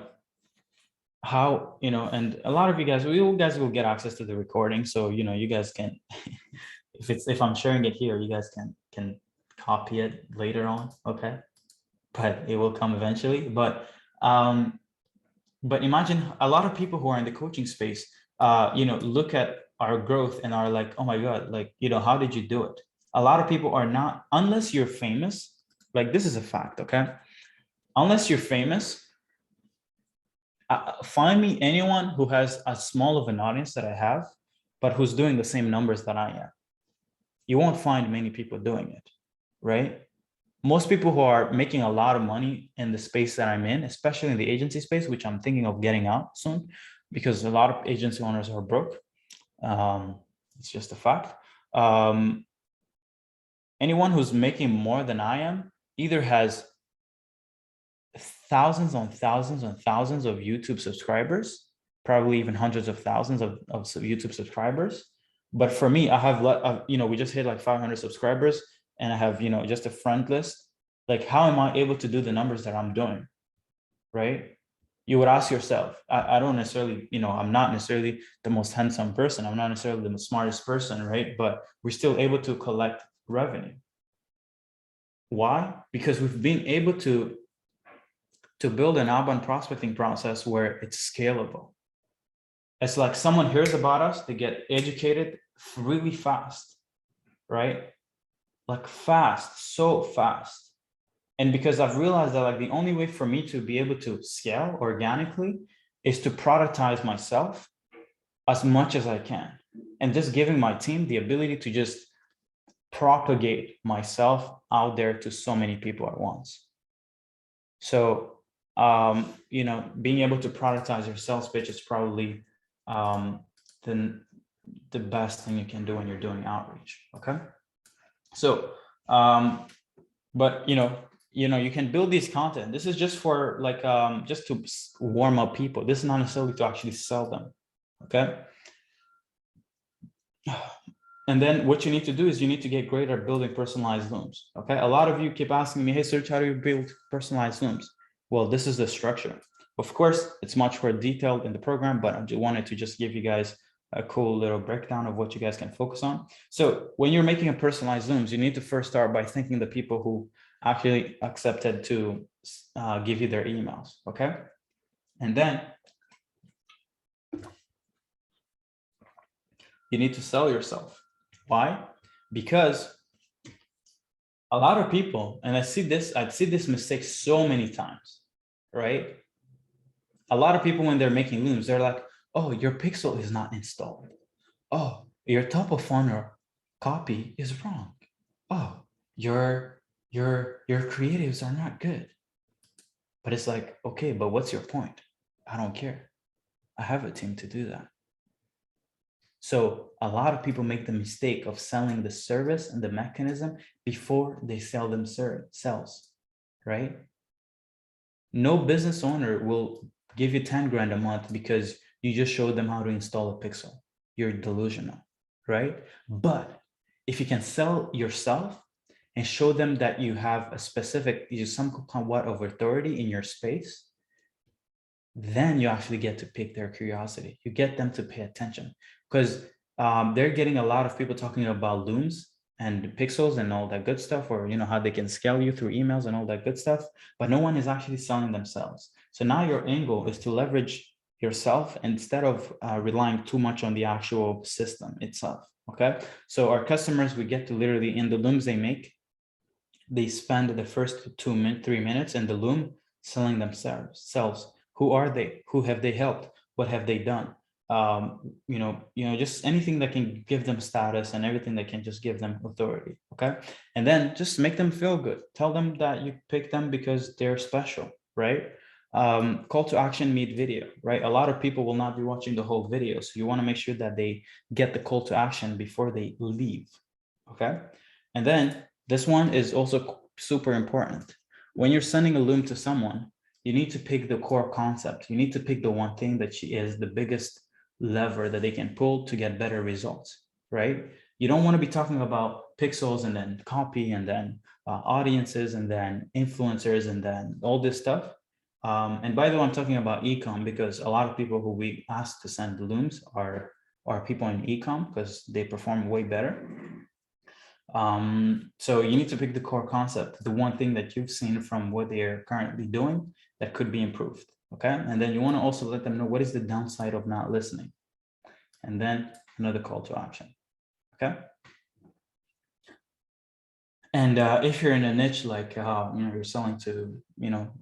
S1: how, you know, and a lot of you guys, you guys will get access to the recording. So, you know, you guys can, if I'm sharing it here, you guys can copy it later on, okay? But it will come eventually. But imagine a lot of people who are in the coaching space, you know, look at our growth and are like, oh my God, like, you know, how did you do it? A lot of people are not, unless you're famous, like this is a fact, okay? Unless you're famous, find me anyone who has as small of an audience that I have, but who's doing the same numbers that I am. You won't find many people doing it, right? Most people who are making a lot of money in the space that I'm in, especially in the agency space, which I'm thinking of getting out soon, because a lot of agency owners are broke. It's just a fact. Anyone who's making more than I am either has thousands on thousands on thousands of YouTube subscribers, probably even hundreds of thousands of YouTube subscribers. But for me, I have, you know, we just hit like 500 subscribers and I have, you know, just a friend list. Like, how am I able to do the numbers that I'm doing, right? You would ask yourself, I don't necessarily, you know, I'm not necessarily the most handsome person. I'm not necessarily the smartest person, right? But we're still able to collect revenue. Why? Because we've been able to build an outbound prospecting process where it's scalable. It's like someone hears about us, they get educated really fast, right? Like fast, so fast. And because I've realized that like the only way for me to be able to scale organically is to productize myself as much as I can. And just giving my team the ability to just propagate myself out there to so many people at once. So you know, being able to productize your sales pitch is probably the best thing you can do when you're doing outreach. Okay. So, but you know, you can build these content. This is just for like, just to warm up people. This is not necessarily to actually sell them. Okay. And then what you need to do is you need to get great at building personalized looms. Okay. A lot of you keep asking me, hey, Serge, how do you build personalized looms? Well, this is the structure. Of course, it's much more detailed in the program, but I just wanted to just give you guys a cool little breakdown of what you guys can focus on. So when you're making a personalized Looms, you need to first start by thanking the people who actually accepted to give you their emails, okay? And then you need to sell yourself. Why? Because a lot of people, and I see this mistake so many times, right? A lot of people, when they're making Looms, they're like, oh, your pixel is not installed. Oh, your top of funnel copy is wrong. Oh, your creatives are not good. But it's like, okay, but what's your point? I don't care. I have a team to do that. So a lot of people make the mistake of selling the service and the mechanism before they sell themselves, right? No business owner will give you 10 grand a month because you just showed them how to install a pixel. You're delusional, right? But if you can sell yourself and show them that you have a specific, somewhat of authority in your space, then you actually get to pick their curiosity. You get them to pay attention because they're getting a lot of people talking about Looms and pixels and all that good stuff, or how they can scale you through emails and all that good stuff, but no one is actually selling themselves. So now your angle is to leverage yourself instead of relying too much on the actual system itself. Okay, so our customers, we get to literally, in the looms they make, they spend the first 3 minutes in the loom selling themselves. Who are they? Who have they helped? What have they done? Just anything that can give them status and everything that can just give them authority. Okay, and then just make them feel good. Tell them that you picked them because they're special, right? Call to action, meet video, right? A lot of people will not be watching the whole video, so you want to make sure that they get the call to action before they leave. Okay, and then this one is also super important. When you're sending a loom to someone, you need to pick the core concept. You need to pick the one thing that is the biggest lever that they can pull to get better results, right? You don't want to be talking about pixels and then copy and then audiences and then influencers and then all this stuff. And by the way, I'm talking about e-com because a lot of people who we ask to send the looms are people in e-com because they perform way better. So you need to pick the core concept, the one thing that you've seen from what they're currently doing that could be improved. Okay, and then you want to also let them know what is the downside of not listening, and then another call to action. Okay, and if you're in a niche like you're selling to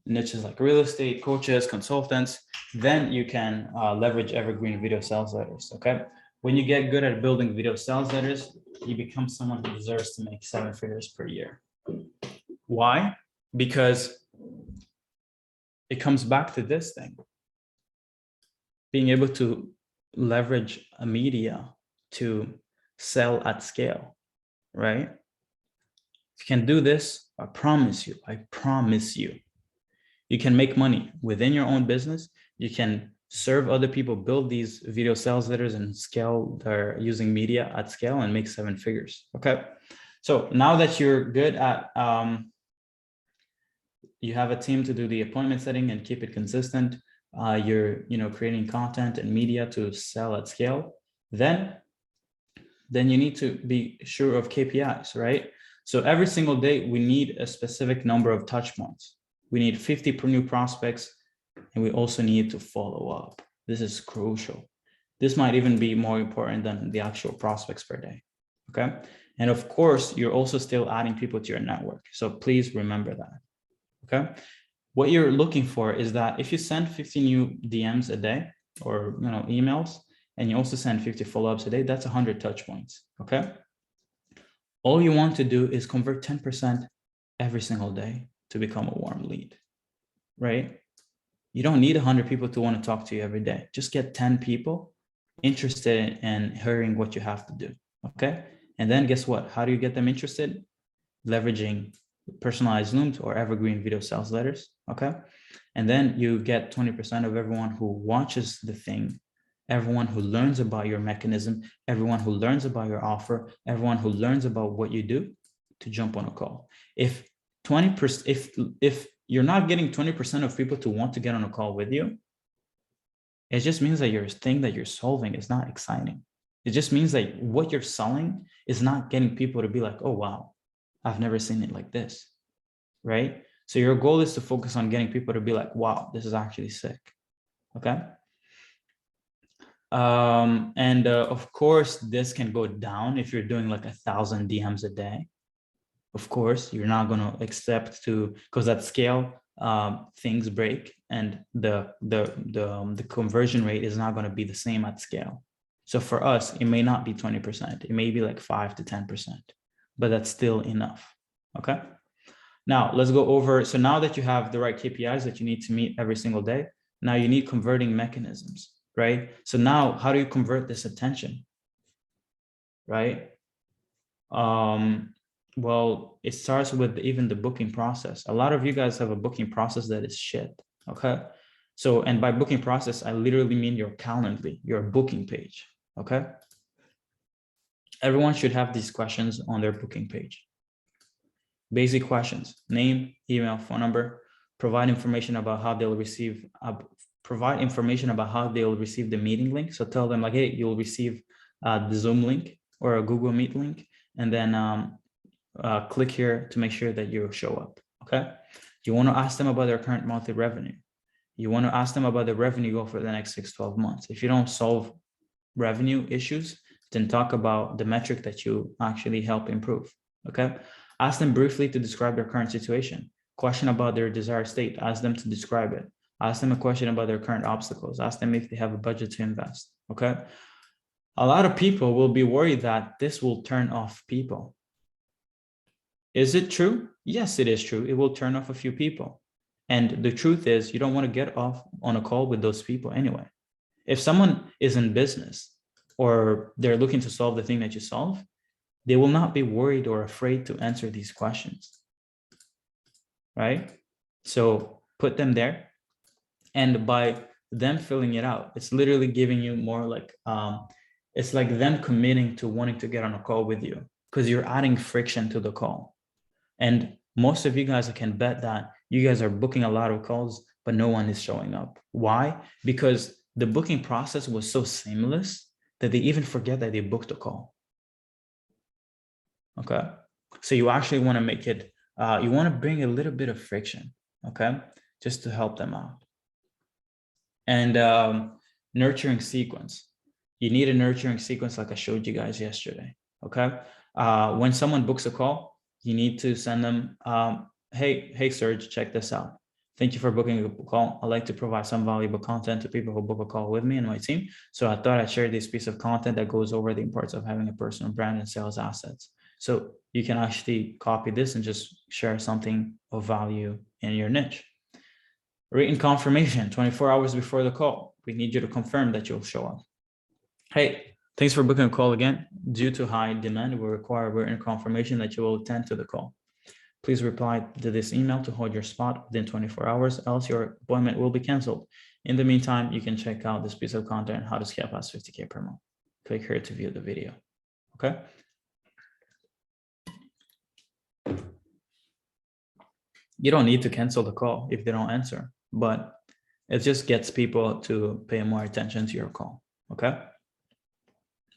S1: niches like real estate, coaches, consultants, then you can leverage evergreen video sales letters. Okay, when you get good at building video sales letters, you become someone who deserves to make 7 figures per year. Why? Because it comes back to this thing. Being able to leverage a media to sell at scale, right? If you can do this, I promise you, you can make money within your own business. You can serve other people, build these video sales letters and scale their using media at scale and make 7 figures. Okay. So now that you're good at, you have a team to do the appointment setting and keep it consistent. You're, creating content and media to sell at scale. Then you need to be sure of KPIs, right? So every single day we need a specific number of touch points. We need 50 per new prospects, and we also need to follow up. This is crucial. This might even be more important than the actual prospects per day. Okay. And of course, you're also still adding people to your network. So please remember that. Okay. What you're looking for is that if you send 50 new DMs a day or emails, and you also send 50 follow-ups a day, that's 100 touch points. Okay. All you want to do is convert 10% every single day to become a warm lead, right? You don't need 100 people to want to talk to you every day. Just get 10 people interested in hearing what you have to do. Okay. And then guess what? How do you get them interested? Leveraging personalized looms or evergreen video sales letters. Okay. And then you get 20% of everyone who watches the thing, everyone who learns about your mechanism, everyone who learns about your offer, everyone who learns about what you do to jump on a call. If 20%, if you're not getting 20% of people to want to get on a call with you, it just means that your thing that you're solving is not exciting. It just means that what you're selling is not getting people to be like, oh, wow, I've never seen it like this, right? So your goal is to focus on getting people to be like, wow, this is actually sick, okay? Of course, this can go down if you're doing like 1,000 DMs a day. Of course, you're not going to accept to, because at scale, things break, and the conversion rate is not going to be the same at scale. So for us, it may not be 20%. It may be like 5 to 10%, but that's still enough. Okay. Now let's go over. So now that you have the right KPIs that you need to meet every single day, now you need converting mechanisms, right? So now how do you convert this attention, right? Well, it starts with even the booking process. A lot of you guys have a booking process that is shit. Okay. So, and by booking process, I literally mean your Calendly, your booking page. Okay. Everyone should have these questions on their booking page. Basic questions: name, email, phone number, provide information about how they'll receive, the meeting link. So tell them like, hey, you'll receive the Zoom link or a Google Meet link. and then click here to make sure that you show up. Okay. You want to ask them about their current monthly revenue. You want to ask them about the revenue goal for the next 6-12 months. If you don't solve revenue issues, then talk about the metric that you actually help improve. Okay. Ask them briefly to describe their current situation. Question about their desired state. Ask them to describe it. Ask them a question about their current obstacles. Ask them if they have a budget to invest. Okay. A lot of people will be worried that this will turn off people. Is it true? Yes, it is true. It will turn off a few people. And the truth is, you don't want to get off on a call with those people anyway. If someone is in business or they're looking to solve the thing that you solve, they will not be worried or afraid to answer these questions, right? So put them there. And by them filling it out, it's literally giving you more like, it's like them committing to wanting to get on a call with you because you're adding friction to the call. And most of you guys, I can bet that you guys are booking a lot of calls, but no one is showing up. Why? Because the booking process was so seamless that they even forget that they booked a call. Okay. So you actually want to make it, you want to bring a little bit of friction, okay, just to help them out. And nurturing sequence. You need a nurturing sequence like I showed you guys yesterday, okay? When someone books a call, you need to send them, hey, Serge, check this out. Thank you for booking a call. I'd like to provide some valuable content to people who book a call with me and my team. So I thought I'd share this piece of content that goes over the importance of having a personal brand and sales assets. So you can actually copy this and just share something of value in your niche. Written confirmation 24 hours before the call. We need you to confirm that you'll show up. Hey, thanks for booking a call again. Due to high demand, we require written confirmation that you will attend to the call. Please reply to this email to hold your spot within 24 hours, else your appointment will be canceled. In the meantime, you can check out this piece of content, how to scale past 50K per month. Click here to view the video, okay? You don't need to cancel the call if they don't answer, but it just gets people to pay more attention to your call, okay?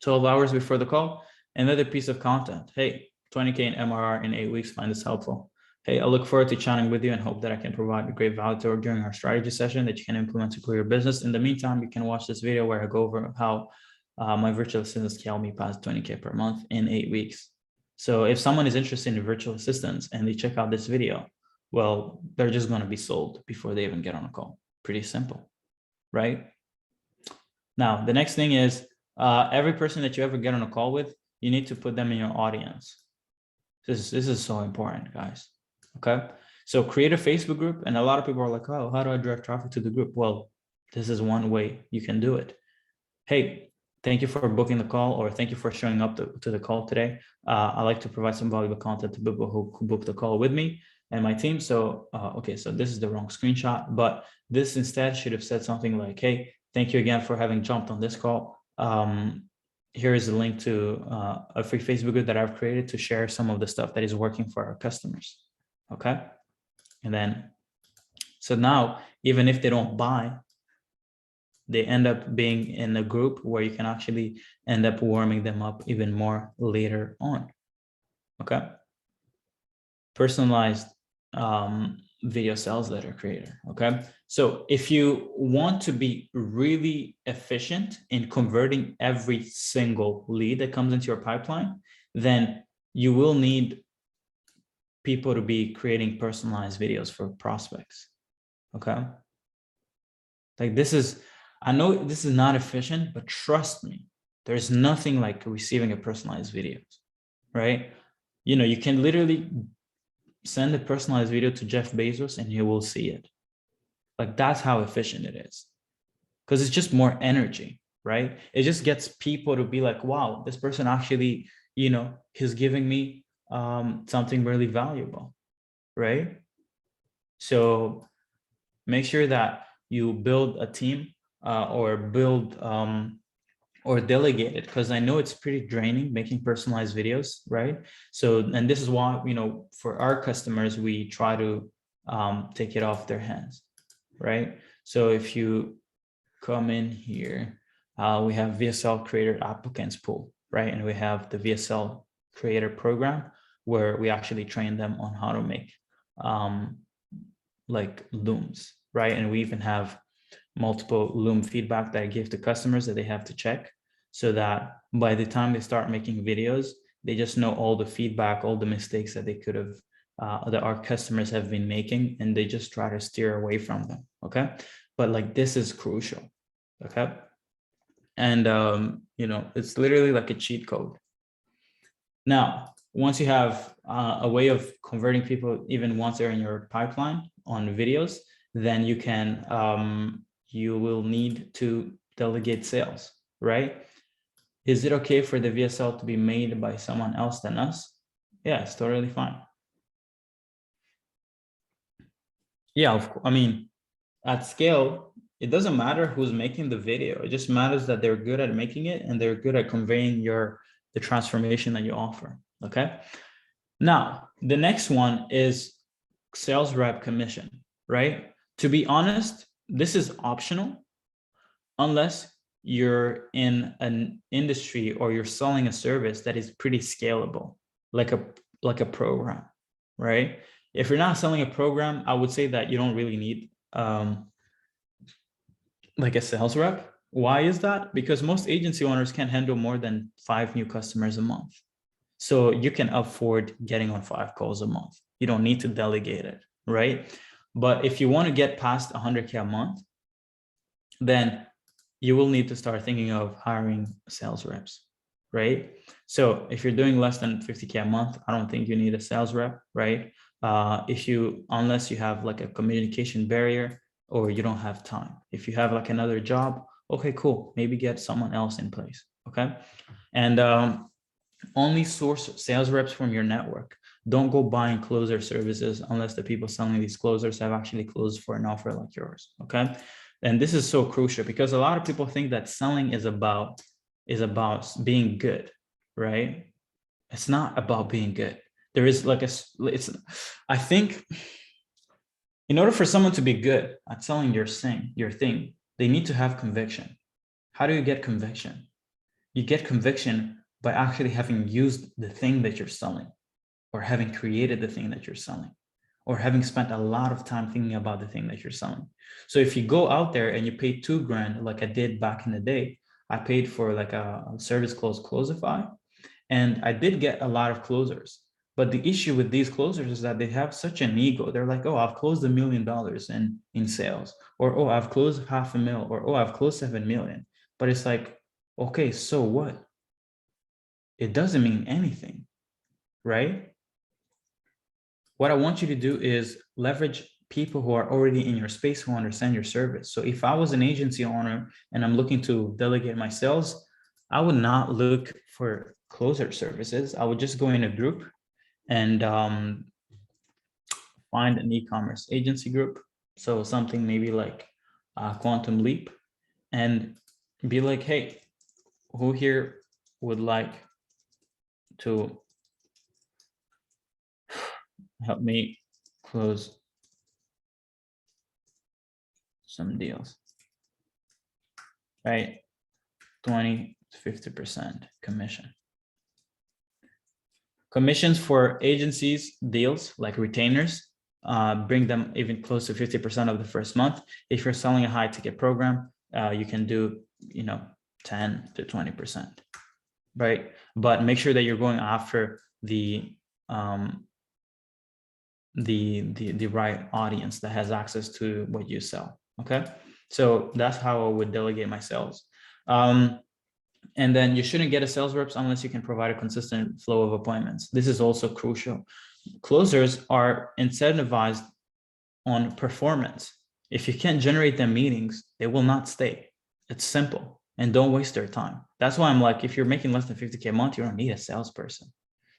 S1: 12 hours before the call, another piece of content. Hey, 20K in MRR in 8 weeks, find this helpful. Hey, I look forward to chatting with you and hope that I can provide a great value to during our strategy session that you can implement to grow your business. In the meantime, you can watch this video where I go over how my virtual assistant scaled me past 20K per month in 8 weeks. So if someone is interested in virtual assistants and they check out this video, well, they're just going to be sold before they even get on a call. Pretty simple, right? Now, the next thing is every person that you ever get on a call with, you need to put them in your audience. This is so important, guys. Okay. So create a Facebook group. And a lot of people are like, oh, how do I direct traffic to the group? Well, this is one way you can do it. Hey, thank you for booking the call, or thank you for showing up to the call today. I like to provide some valuable content to people who book the call with me and my team. So, okay, so this is the wrong screenshot, but this instead should have said something like, hey, thank you again for having jumped on this call. Here is a link to a free Facebook group that I've created to share some of the stuff that is working for our customers. Okay. And then, so now, even if they don't buy, they end up being in a group where you can actually end up warming them up even more later on. Okay. Personalized video sales letter creator. Okay. So if you want to be really efficient in converting every single lead that comes into your pipeline, then you will need people to be creating personalized videos for prospects. Okay. Like this is, I know this is not efficient, but trust me, there's nothing like receiving a personalized video, right? You know, you can literally send a personalized video to Jeff Bezos and he will see it. Like that's how efficient it is. Because it's just more energy, right? It just gets people to be like, wow, this person actually, you know, he's giving me something really valuable, right? So make sure that you build a team or build or delegate it, because I know it's pretty draining making personalized videos, right? So, and this is why, you know, for our customers, we try to take it off their hands, right? So if you come in here, we have VSL creator applicants pool, right? And we have the VSL creator program where we actually train them on how to make like looms, right? And we even have multiple loom feedback that I give to customers that they have to check, so that by the time they start making videos, they just know all the feedback, all the mistakes that they could have, that our customers have been making, and they just try to steer away from them. Okay. But like, this is crucial. Okay. And, you know, it's literally like a cheat code. Now, once you have a way of converting people, even once they're in your pipeline on videos, then you can, you will need to delegate sales, right? Is it okay for the VSL to be made by someone else than us? Yeah, it's totally fine. Yeah, I mean, at scale, it doesn't matter who's making the video. It just matters that they're good at making it and they're good at conveying the transformation that you offer. Okay. Now, the next one is sales rep commission, right? To be honest, this is optional unless you're in an industry or you're selling a service that is pretty scalable, like a program, right? If you're not selling a program, I would say that you don't really need like a sales rep. Why is that? Because most agency owners can't handle more than 5 new customers a month. So you can afford getting on 5 calls a month. You don't need to delegate it, right? But if you want to get past 100K a month, then you will need to start thinking of hiring sales reps, right? So if you're doing less than 50K a month, I don't think you need a sales rep, right? Unless you have like a communication barrier or you don't have time. If you have like another job, okay, cool. Maybe get someone else in place, okay? And only source sales reps from your network. Don't go buying closer services unless the people selling these closers have actually closed for an offer like yours, okay? And this is so crucial because a lot of people think that selling is about being good, right? It's not about being good. There is like I think in order for someone to be good at selling your thing, they need to have conviction. How do you get conviction? You get conviction by actually having used the thing that you're selling, or having created the thing that you're selling, or having spent a lot of time thinking about the thing that you're selling. So if you go out there and you pay $2,000, like I did back in the day, I paid for like a service called Closify, and I did get a lot of closers. But the issue with these closers is that they have such an ego. They're like, oh, I've closed $1 million in sales, or oh, I've closed $500,000, or oh, I've closed 7 million. But it's like, okay, so what? It doesn't mean anything, right? What I want you to do is leverage people who are already in your space, who understand your service. So if I was an agency owner and I'm looking to delegate my sales, I would not look for closer services. I would just go in a group and find an e-commerce agency group. So something maybe like Quantum Leap, and be like, hey, who here would like to help me close some deals, right? 20 to 50% commission. Commissions for agencies deals, like retainers, bring them even close to 50% of the first month. If you're selling a high ticket program, you can do, 10 to 20%, right? But make sure that you're going after the right audience that has access to what you sell. Okay, so that's how I would delegate my sales. And then you shouldn't get a sales reps unless you can provide a consistent flow of appointments. This is also crucial. Closers are incentivized on performance. If you can't generate them meetings, they will not stay. It's simple, and don't waste their time. That's why I'm like, if you're making less than 50K a month, you don't need a salesperson.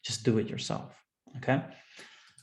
S1: Just do it yourself. Okay.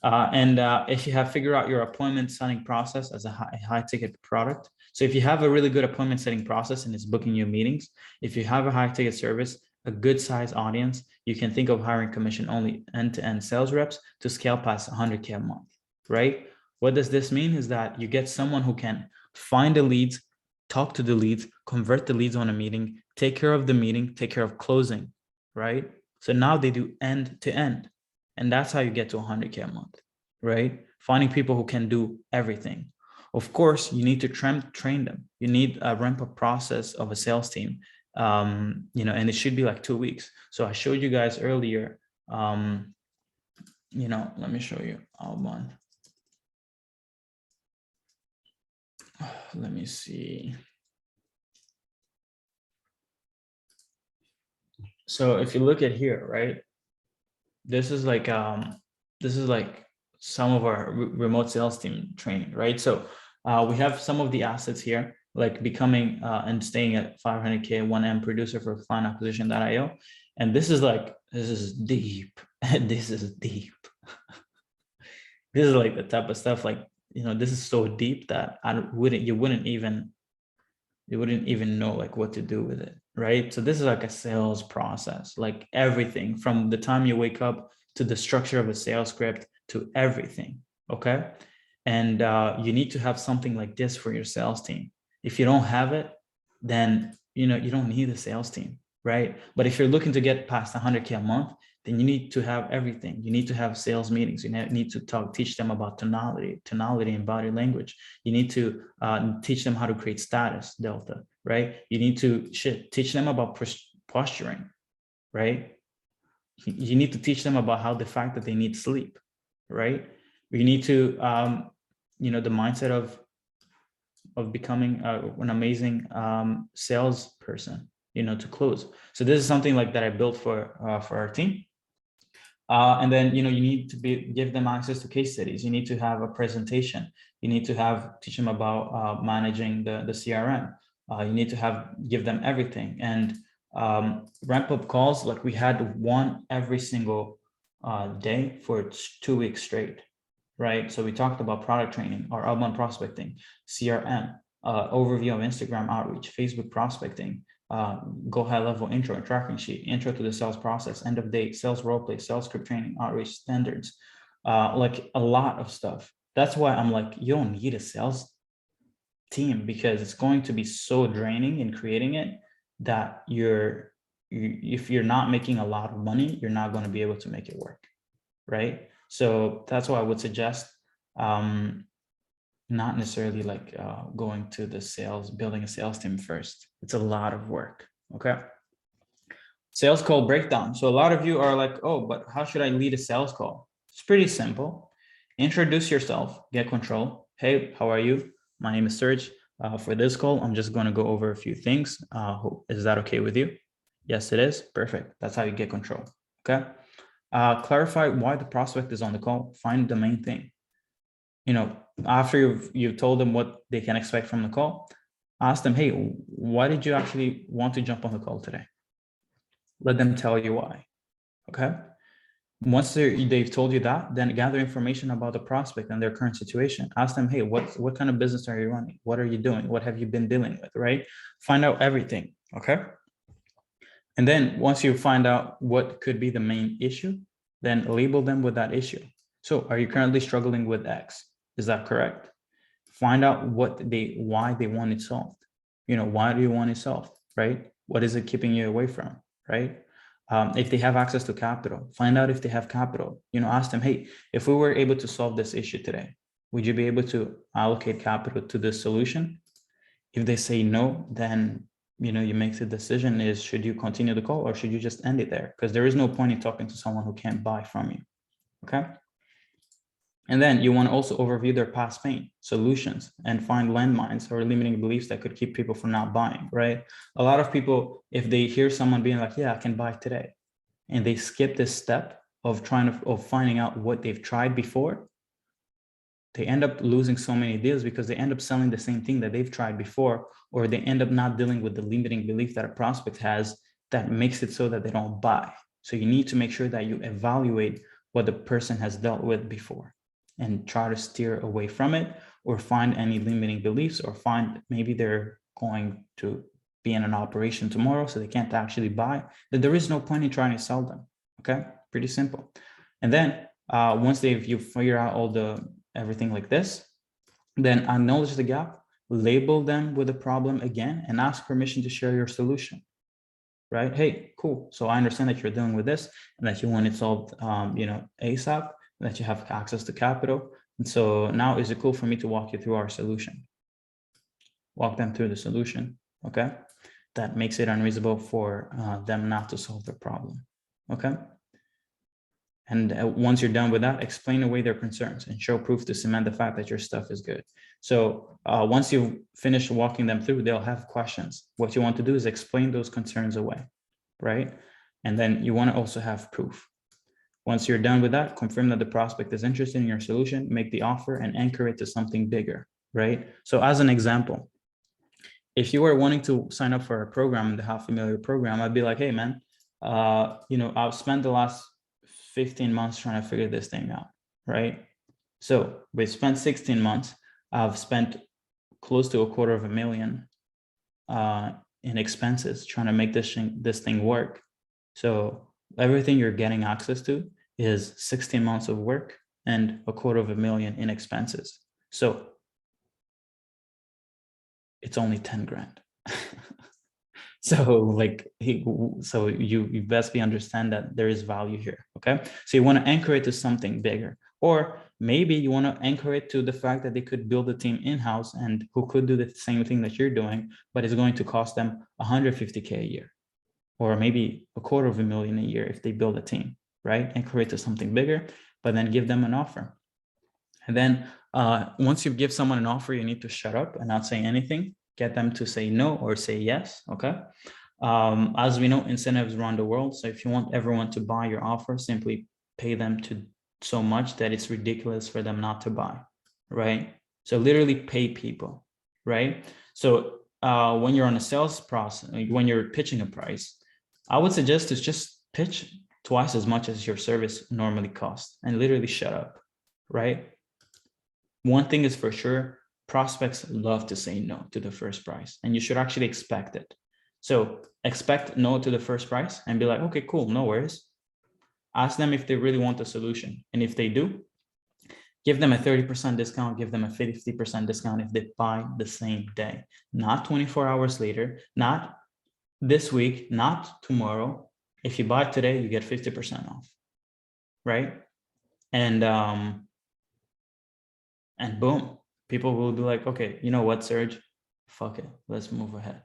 S1: If you have figured out your appointment setting process as a high ticket product. So if you have a really good appointment setting process and it's booking you meetings, if you have a high ticket service, a good size audience, you can think of hiring commission only end-to-end sales reps to scale past 100K a month, right? What does this mean is that you get someone who can find the leads, talk to the leads, convert the leads on a meeting, take care of the meeting, take care of closing, right? So now they do end to end. And that's how you get to 100K a month, right? Finding people who can do everything. Of course, you need to train them. You need a ramp up process of a sales team, and it should be like 2 weeks. So I showed you guys earlier, let me show you one. Let me see. So if you look at here, right, this is like some of our remote sales team training, right? So we have some of the assets here, like becoming and staying at 500K 1M producer for client acquisition.io. And this is deep. This is deep. This is like the type of stuff, like, this is so deep that you wouldn't even know like what to do with it, right? So this is like a sales process, like everything from the time you wake up to the structure of a sales script to everything, okay? And you need to have something like this for your sales team. If you don't have it, then you don't need a sales team, right? But if you're looking to get past 100K a month, then you need to have everything. You need to have sales meetings. You need to teach them about tonality and body language. You need to teach them how to create status delta, right? You need to teach them about posturing, right? You need to teach them about the fact that they need sleep, right? You need to, the mindset of becoming an amazing salesperson, to close. So this is something like that I built for our team. And then, you need to give them access to case studies. You need to have a presentation. You need to teach them about managing the CRM. You need to give them everything. And ramp up calls, like we had one every single day for 2 weeks straight, right? So we talked about product training or outbound prospecting, CRM, overview of Instagram outreach, Facebook prospecting, go high level intro and tracking sheet, intro to the sales process, end of day, sales roleplay, sales script training, outreach standards, like a lot of stuff. That's why I'm like, you don't need a sales team, because it's going to be so draining in creating it that if you're not making a lot of money, you're not going to be able to make it work, right? So that's why I would suggest not necessarily like going to building a sales team first. It's a lot of work, okay? Sales call breakdown. So a lot of you are like, oh, but how should I lead a sales call? It's pretty simple. Introduce yourself, get control. Hey, how are you? My name is Serge. For this call, I'm just going to go over a few things. Is that okay with you? Yes, it is. Perfect. That's how you get control, okay? Clarify why the prospect is on the call. Find the main thing. After you've told them what they can expect from the call, ask them, hey, why did you actually want to jump on the call today? Let them tell you why, okay? Once they've told you that, then gather information about the prospect and their current situation. Ask them, hey, what kind of business are you running? What are you doing? What have you been dealing with, right? Find out everything, okay? And then once you find out what could be the main issue, then label them with that issue. So are you currently struggling with X? Is that correct? Find out why they want it solved. Why do you want it solved, right? What is it keeping you away from, right? If they have access to capital, find out if they have capital. Ask them, hey, if we were able to solve this issue today, would you be able to allocate capital to this solution? If they say no, then you make the decision is, should you continue the call or should you just end it there? Because there is no point in talking to someone who can't buy from you, okay? And then you want to also overview their past pain, solutions, and find landmines or limiting beliefs that could keep people from not buying, right? A lot of people, if they hear someone being like, yeah, I can buy today, and they skip this step of finding out what they've tried before, they end up losing so many deals because they end up selling the same thing that they've tried before, or they end up not dealing with the limiting belief that a prospect has that makes it so that they don't buy. So you need to make sure that you evaluate what the person has dealt with before and try to steer away from it, or find any limiting beliefs, or find maybe they're going to be in an operation tomorrow, so they can't actually buy, then there is no point in trying to sell them, okay? Pretty simple. And then once you figure out everything like this, then acknowledge the gap, label them with the problem again, and ask permission to share your solution, right? Hey, cool. So I understand that you're dealing with this and that you want it solved, ASAP, that you have access to capital. And so now is it cool for me to walk you through our solution? Walk them through the solution, okay? That makes it unreasonable for them not to solve the problem, okay? And once you're done with that, explain away their concerns and show proof to cement the fact that your stuff is good. So once you've finished walking them through, they'll have questions. What you want to do is explain those concerns away, right? And then you want to also have proof. Once you're done with that, confirm that the prospect is interested in your solution, make the offer and anchor it to something bigger, right? So as an example, if you were wanting to sign up for a program in the $500,000 program, I'd be like, hey man, I've spent the last 15 months trying to figure this thing out, right? So we spent 16 months. I've spent close to $250,000 in expenses trying to make this thing work. So everything you're getting access to is 16 months of work and $250,000 in expenses. So it's only 10 grand. So you best understand that there is value here, okay? So you want to anchor it to something bigger, or maybe you want to anchor it to the fact that they could build a team in-house and who could do the same thing that you're doing, but it's going to cost them $150K a year, or maybe $250,000 a year if they build a team, right? Anchor it to something bigger, but then give them an offer. And then once you give someone an offer, you need to shut up and not say anything. Get them to say no or say yes, okay? As we know, incentives run the world. So if you want everyone to buy your offer, simply pay them to so much that it's ridiculous for them not to buy, right? So literally pay people, right? So when you're on a sales process, when you're pitching a price, I would suggest to just pitch twice as much as your service normally costs and literally shut up, right? One thing is for sure, prospects love to say no to the first price, and you should actually expect it. So expect no to the first price and be like, okay, cool, no worries. Ask them if they really want a solution. And if they do, give them a 30% discount, give them a 50% discount if they buy the same day, not 24 hours later, not this week, not tomorrow. If you buy today, you get 50% off, right? And boom, people will be like, okay, you know what, Serge, fuck it, let's move ahead,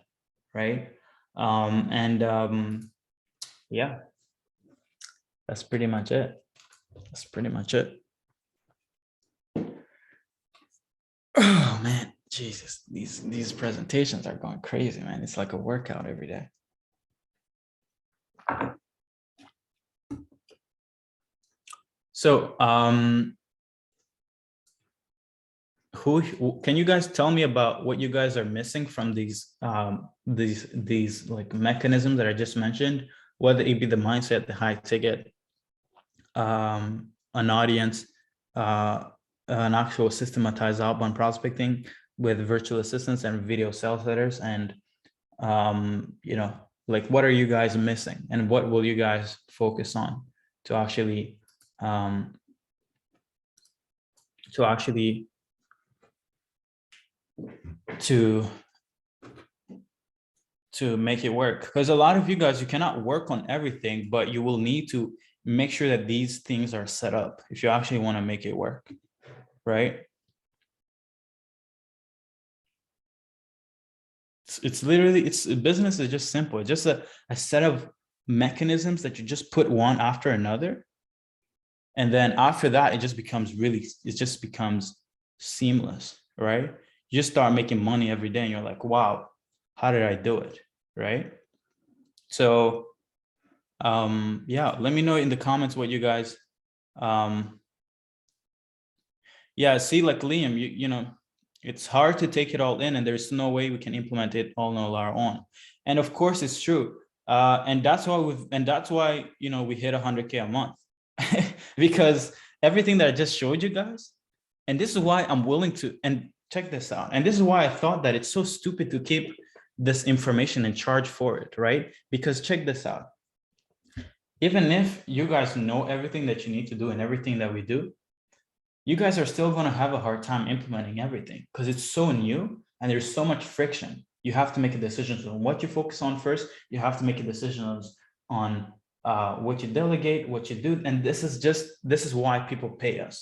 S1: right? Yeah, that's pretty much it. That's pretty much it. Oh man, Jesus, these presentations are going crazy, man. It's like a workout every day. So who can you guys tell me about what you guys are missing from these like mechanisms that I just mentioned, whether it be the mindset, the high ticket, an audience, an actual systematized outbound prospecting with virtual assistants and video sales letters, and like what are you guys missing and what will you guys focus on to actually to make it work? Because a lot of you guys, you cannot work on everything, but you will need to make sure that these things are set up if you actually want to make it work, right? It's literally, business is just simple. It's just a set of mechanisms that you just put one after another. And then after that, it just becomes seamless, right? You just start making money every day and you're like, wow, how did I do it, right? So yeah, let me know in the comments what you guys yeah, see, like Liam, you know, it's hard to take it all in and there's no way we can implement it all on our own. And of course it's true. And that's why you know, we hit 100K a month because everything that I just showed you guys, and this is why I'm willing to, and check this out. And this is why I thought that it's so stupid to keep this information and charge for it, right? Because check this out. Even if you guys know everything that you need to do and everything that we do, you guys are still going to have a hard time implementing everything because it's so new and there's so much friction. You have to make a decision on what you focus on first. You have to make a decision on what you delegate, what you do. And this is why people pay us.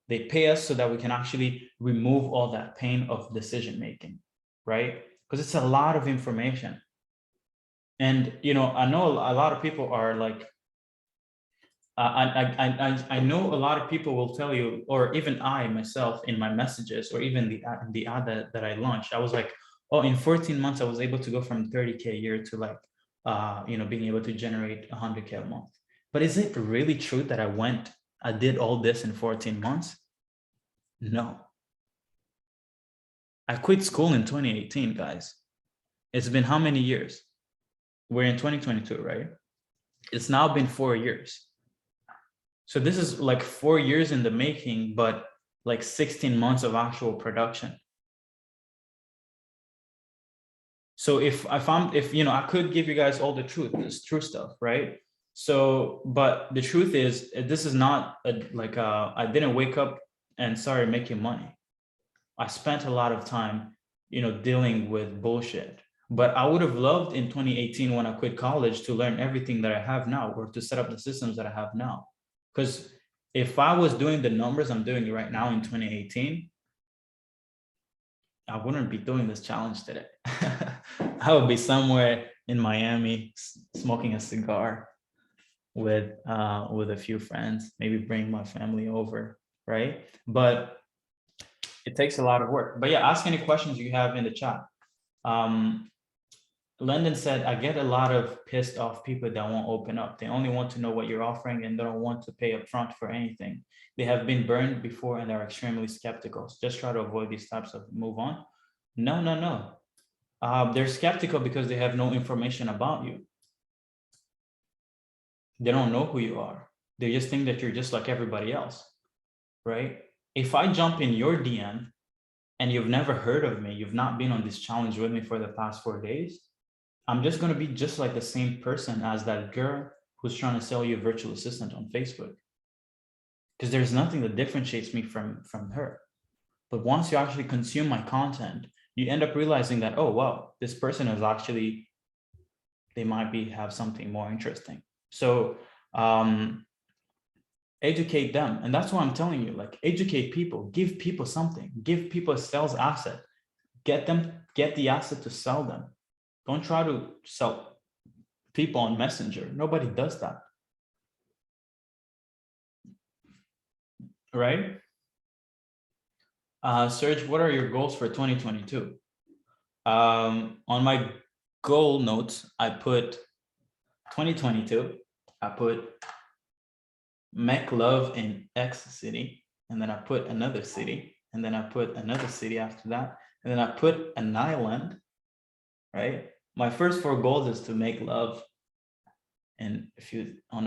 S1: They pay us so that we can actually remove all that pain of decision making, right? Because it's a lot of information. And, you know, I know a lot of people are like, I know a lot of people will tell you, or even I myself in my messages, or even the ad that I launched, I was like, oh, in 14 months, I was able to go from 30K a year to like, you know, being able to generate 100K a month. But is it really true that I did all this in 14 months? No. I quit school in 2018, guys. It's been how many years? We're in 2022, right? It's now been 4 years. So this is like 4 years in the making, but like 16 months of actual production. So if you know, I could give you guys all the truth, this true stuff, right? So, but the truth is, this is not I didn't wake up and started making money. I spent a lot of time, you know, dealing with bullshit. But I would have loved in 2018 when I quit college to learn everything that I have now, or to set up the systems that I have now. Because if I was doing the numbers I'm doing right now in 2018, I wouldn't be doing this challenge today. I would be somewhere in Miami smoking a cigar with a few friends, maybe bring my family over, right? But it takes a lot of work. But yeah, ask any questions you have in the chat. Lyndon said, I get a lot of pissed off people that won't open up. They only want to know what you're offering and they don't want to pay upfront for anything. They have been burned before and they're extremely skeptical. So just try to avoid these types of move on. No. They're skeptical because they have no information about you. They don't know who you are. They just think that you're just like everybody else, right? If I jump in your DM and you've never heard of me, you've not been on this challenge with me for the past 4 days, I'm just going to be just like the same person as that girl who's trying to sell you a virtual assistant on Facebook. Because there's nothing that differentiates me from her. But once you actually consume my content, you end up realizing that, oh, wow, this person is actually, they might have something more interesting. So educate them. And that's what I'm telling you, like educate people, give people something, give people a sales asset, get the asset to sell them. Don't try to sell people on Messenger. Nobody does that. Right? Serge, what are your goals for 2022? On my goal notes, I put 2022. I put make love in X city, and then I put another city, and then I put another city after that, and then I put an island, right? My first 4 goals is to make love on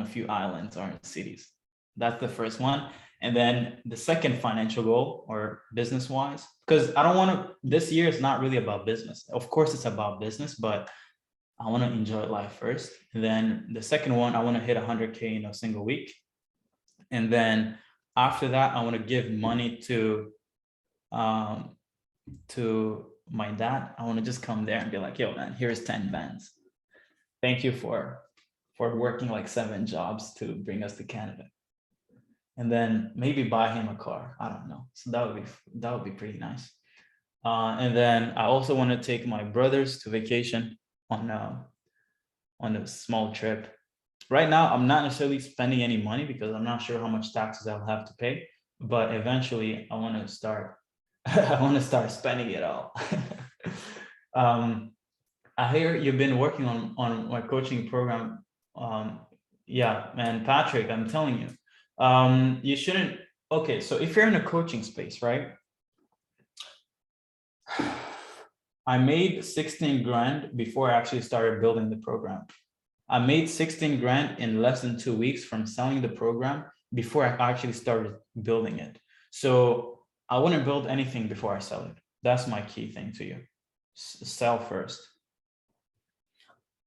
S1: a few islands or in cities. That's the first one. And then the second financial goal, or business wise, because I don't want to, this year is not really about business. Of course it's about business, but I want to enjoy life first. And then the second one, I want to hit 100K in a single week. And then after that, I want to give money to my dad. I want to just come there and be like, yo, man, here's 10 bands. Thank you for working like 7 jobs to bring us to Canada. And then maybe buy him a car. I don't know. So that would be pretty nice. And then I also want to take my brothers to vacation on a small trip. Right now, I'm not necessarily spending any money because I'm not sure how much taxes I'll have to pay. But eventually, I want to start. I want to start spending it all. I hear you've been working on my coaching program. Yeah, man, Patrick, I'm telling you, you shouldn't. Okay, so if you're in a coaching space, right? I made 16 grand before I actually started building the program. I made 16 grand in less than 2 weeks from selling the program before I actually started building it. So I wouldn't build anything before I sell it. That's my key thing to you. Sell first.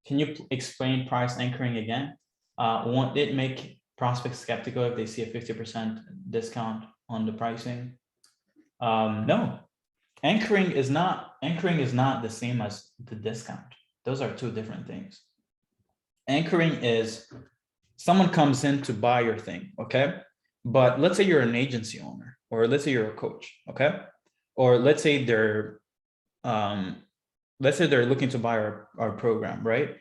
S1: Can you explain price anchoring again? Won't it make prospects skeptical if they see a 50% discount on the pricing? No, Anchoring is not the same as the discount. Those are two different things. Anchoring is someone comes in to buy your thing, okay? But let's say you're an agency owner, or let's say you're a coach, okay? Or let's say they're looking to buy our program, right?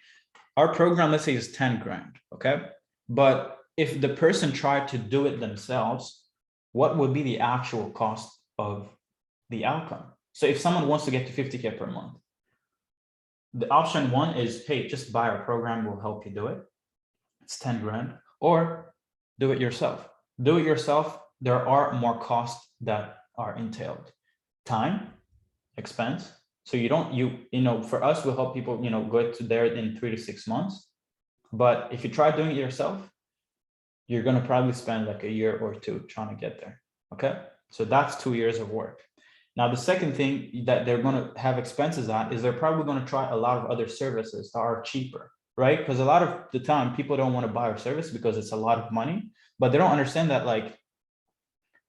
S1: Our program, let's say, is 10 grand, okay? But if the person tried to do it themselves, what would be the actual cost of the outcome? So if someone wants to get to 50K per month, the option one is, hey, just buy our program, we'll help you do it. It's 10 grand, or do it yourself. Do it yourself. There are more costs that are entailed. Time, expense. So you don't, for us, we'll help people, go to there in 3 to 6 months. But if you try doing it yourself, you're going to probably spend like a year or two trying to get there. Okay. So that's 2 years of work. Now, the second thing that they're going to have expenses at is they're probably going to try a lot of other services that are cheaper, right? Because a lot of the time people don't want to buy our service because it's a lot of money, but they don't understand that, like,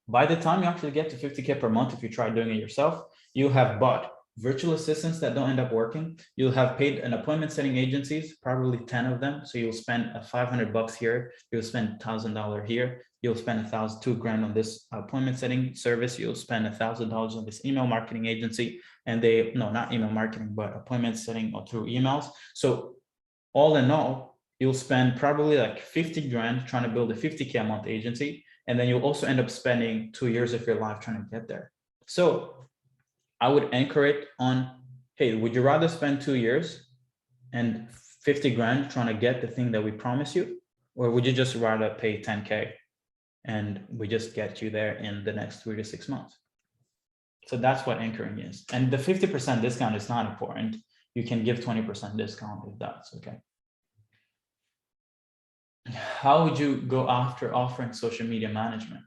S1: by the time you actually get to 50K per month, if you try doing it yourself, you have bought virtual assistants that don't end up working. You'll have paid an appointment setting agencies, probably 10 of them. So you'll spend $500 here. You'll spend $1,000 here. You'll spend $2,000 on this appointment setting service. You'll spend $1,000 on this email marketing agency. And not email marketing, but appointment setting or through emails. So all in all, you'll spend probably like 50 grand trying to build a 50K a month agency. And then you'll also end up spending 2 years of your life trying to get there. So I would anchor it on, hey, would you rather spend 2 years and 50 grand trying to get the thing that we promise you? Or would you just rather pay 10K and we just get you there in the next 3 to 6 months? So that's what anchoring is. And the 50% discount is not important. You can give 20% discount if that's okay. How would you go after offering social media management?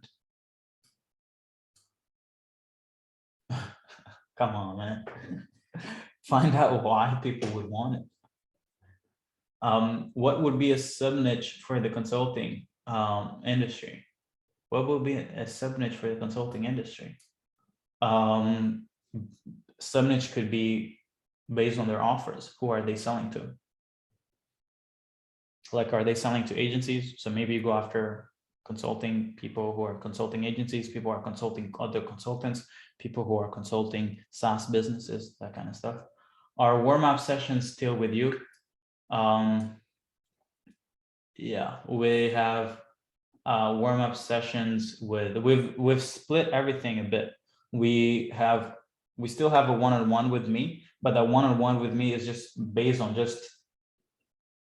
S1: Come on, man. Find out why people would want it. What would be a sub niche for the consulting industry? What would be a sub niche for the consulting industry? Sub niche could be based on their offers. Who are they selling to? Like, are they selling to agencies? So maybe you go after consulting people who are consulting agencies, people who are consulting other consultants, people who are consulting SaaS businesses, that kind of stuff. Are warm-up sessions still with you? Yeah, we have warm-up sessions with, we've split everything a bit. We still have a one-on-one with me, but that one-on-one with me is just based on just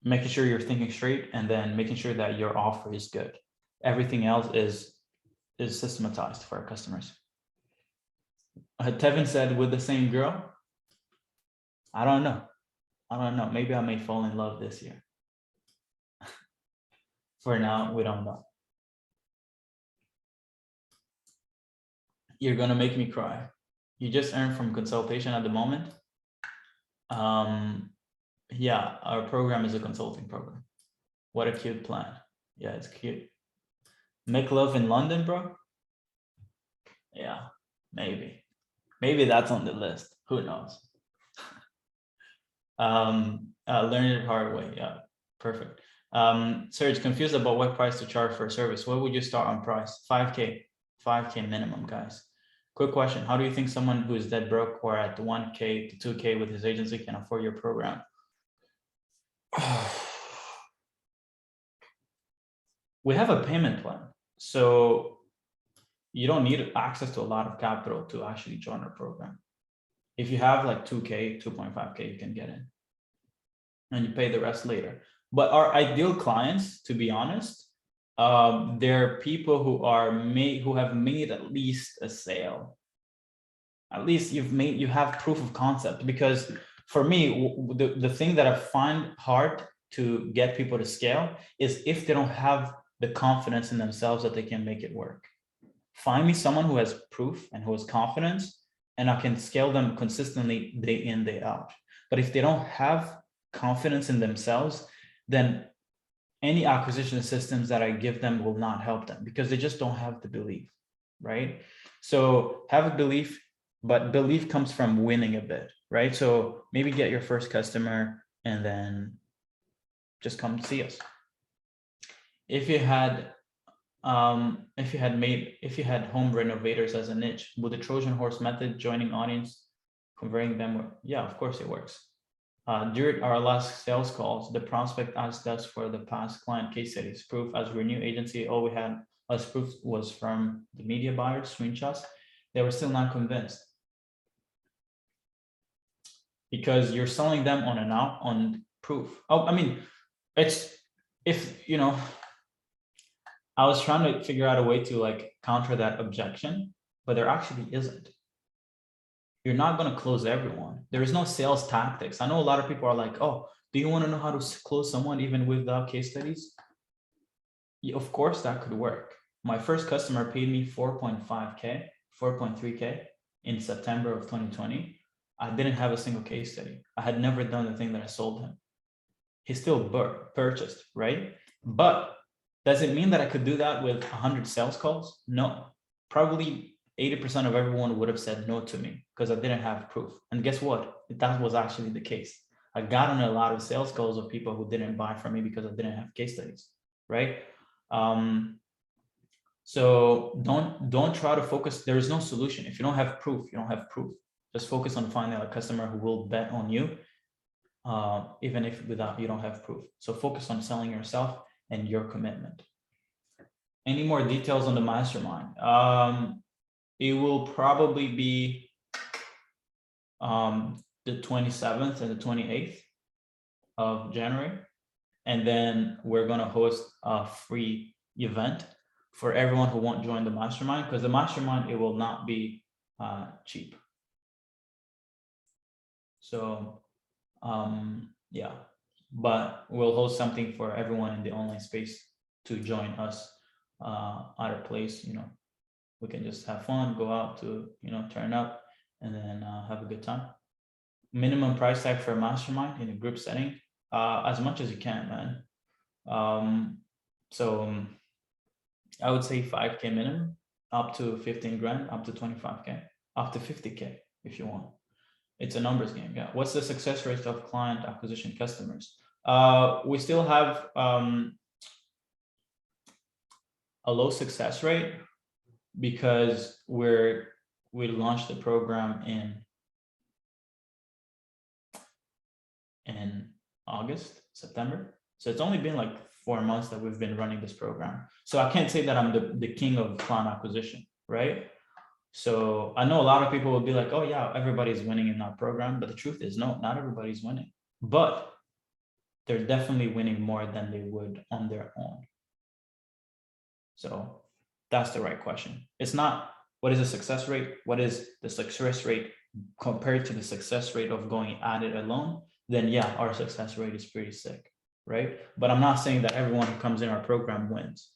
S1: making sure you're thinking straight and then making sure that your offer is good. Everything else is systematized for our customers. Tevin said, with the same girl? I don't know. Maybe I may fall in love this year. For now, we don't know. You're gonna make me cry. You just earn from consultation at the moment. Yeah, our program is a consulting program. What a cute plan. Yeah, it's cute. Make love in London, bro? Yeah, maybe that's on the list. Who knows? Learn it hard way. Yeah, perfect. Serge, confused about what price to charge for a service. What would you start on price? 5K minimum, guys. Quick question. How do you think someone who is dead broke or at 1K to 2K with his agency can afford your program? We have a payment plan. So you don't need access to a lot of capital to actually join our program. If you have like 2K, 2.5K, you can get in and you pay the rest later. But our ideal clients, to be honest, they're people who have made at least a sale. At least you have proof of concept. Because for me, the thing that I find hard to get people to scale is if they don't have the confidence in themselves that they can make it work. Find me someone who has proof and who has confidence, and I can scale them consistently day in, day out. But if they don't have confidence in themselves, then any acquisition systems that I give them will not help them because they just don't have the belief, right? So have a belief, but belief comes from winning a bit, right? So maybe get your first customer and then just come see us. If you had home renovators as a niche, would the Trojan horse method, joining audience, converting them? Yeah, of course it works. During our last sales calls, the prospect asked us for the past client case studies. Proof, as we're a new agency, all we had as proof was from the media buyers, screenshots. They were still not convinced. Because you're selling them on and out on proof. Oh, I mean, it's, if, you know, I was trying to figure out a way to like counter that objection, but there actually isn't. You're not going to close everyone. There is no sales tactics. I know a lot of people are like, oh, do you want to know how to close someone even without case studies? Yeah, of course that could work. My first customer paid me 4.5K, 4.3K in September of 2020. I didn't have a single case study. I had never done the thing that I sold him. He still purchased, right? But does it mean that I could do that with 100 sales calls? No. Probably 80% of everyone would have said no to me because I didn't have proof. And guess what? That was actually the case. I got on a lot of sales calls of people who didn't buy from me because I didn't have case studies, right? So don't try to focus. There is no solution. If you don't have proof, you don't have proof. Just focus on finding a customer who will bet on you, even if you don't have proof. So focus on selling yourself and your commitment. Any more details on the mastermind? It will probably be the 27th and the 28th of January. And then we're going to host a free event for everyone who won't join the mastermind, because the mastermind, it will not be cheap. So yeah, but we'll host something for everyone in the online space to join us at a place, you know, we can just have fun, go out to, you know, turn up and then have a good time. Minimum price tag for a mastermind in a group setting, as much as you can, man. So I would say 5K minimum, up to 15 grand, up to 25K, up to 50K if you want. It's a numbers game. Yeah. What's the success rate of client acquisition customers? We still have a low success rate because we launched the program in August, September. So it's only been like 4 months that we've been running this program. So I can't say that I'm the king of client acquisition, right? So I know a lot of people will be like, oh yeah, everybody's winning in that program. But the truth is, no, not everybody's winning. But they're definitely winning more than they would on their own. So that's the right question. It's not what is the success rate? What is the success rate compared to the success rate of going at it alone? Then yeah, our success rate is pretty sick, right? But I'm not saying that everyone who comes in our program wins.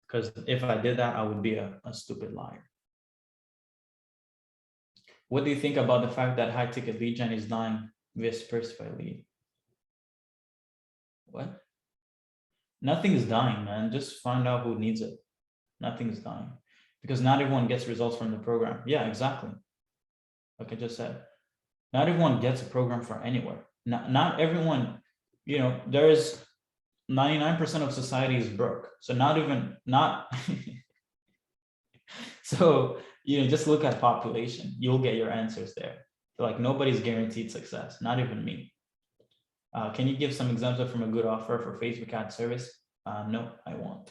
S1: Because if I did that, I would be a stupid liar. What do you think about the fact that high ticket lead gen is dying via Spursify lead? What? Nothing is dying, man. Just find out who needs it. Nothing is dying because not everyone gets results from the program. Yeah, exactly. Like I just said, not everyone gets a program from anywhere. Not everyone, you know, there's 99% of society is broke. So so, you know, just look at population, you'll get your answers there. Like nobody's guaranteed success, not even me. Can you give some examples from a good offer for Facebook ad service? No, I won't.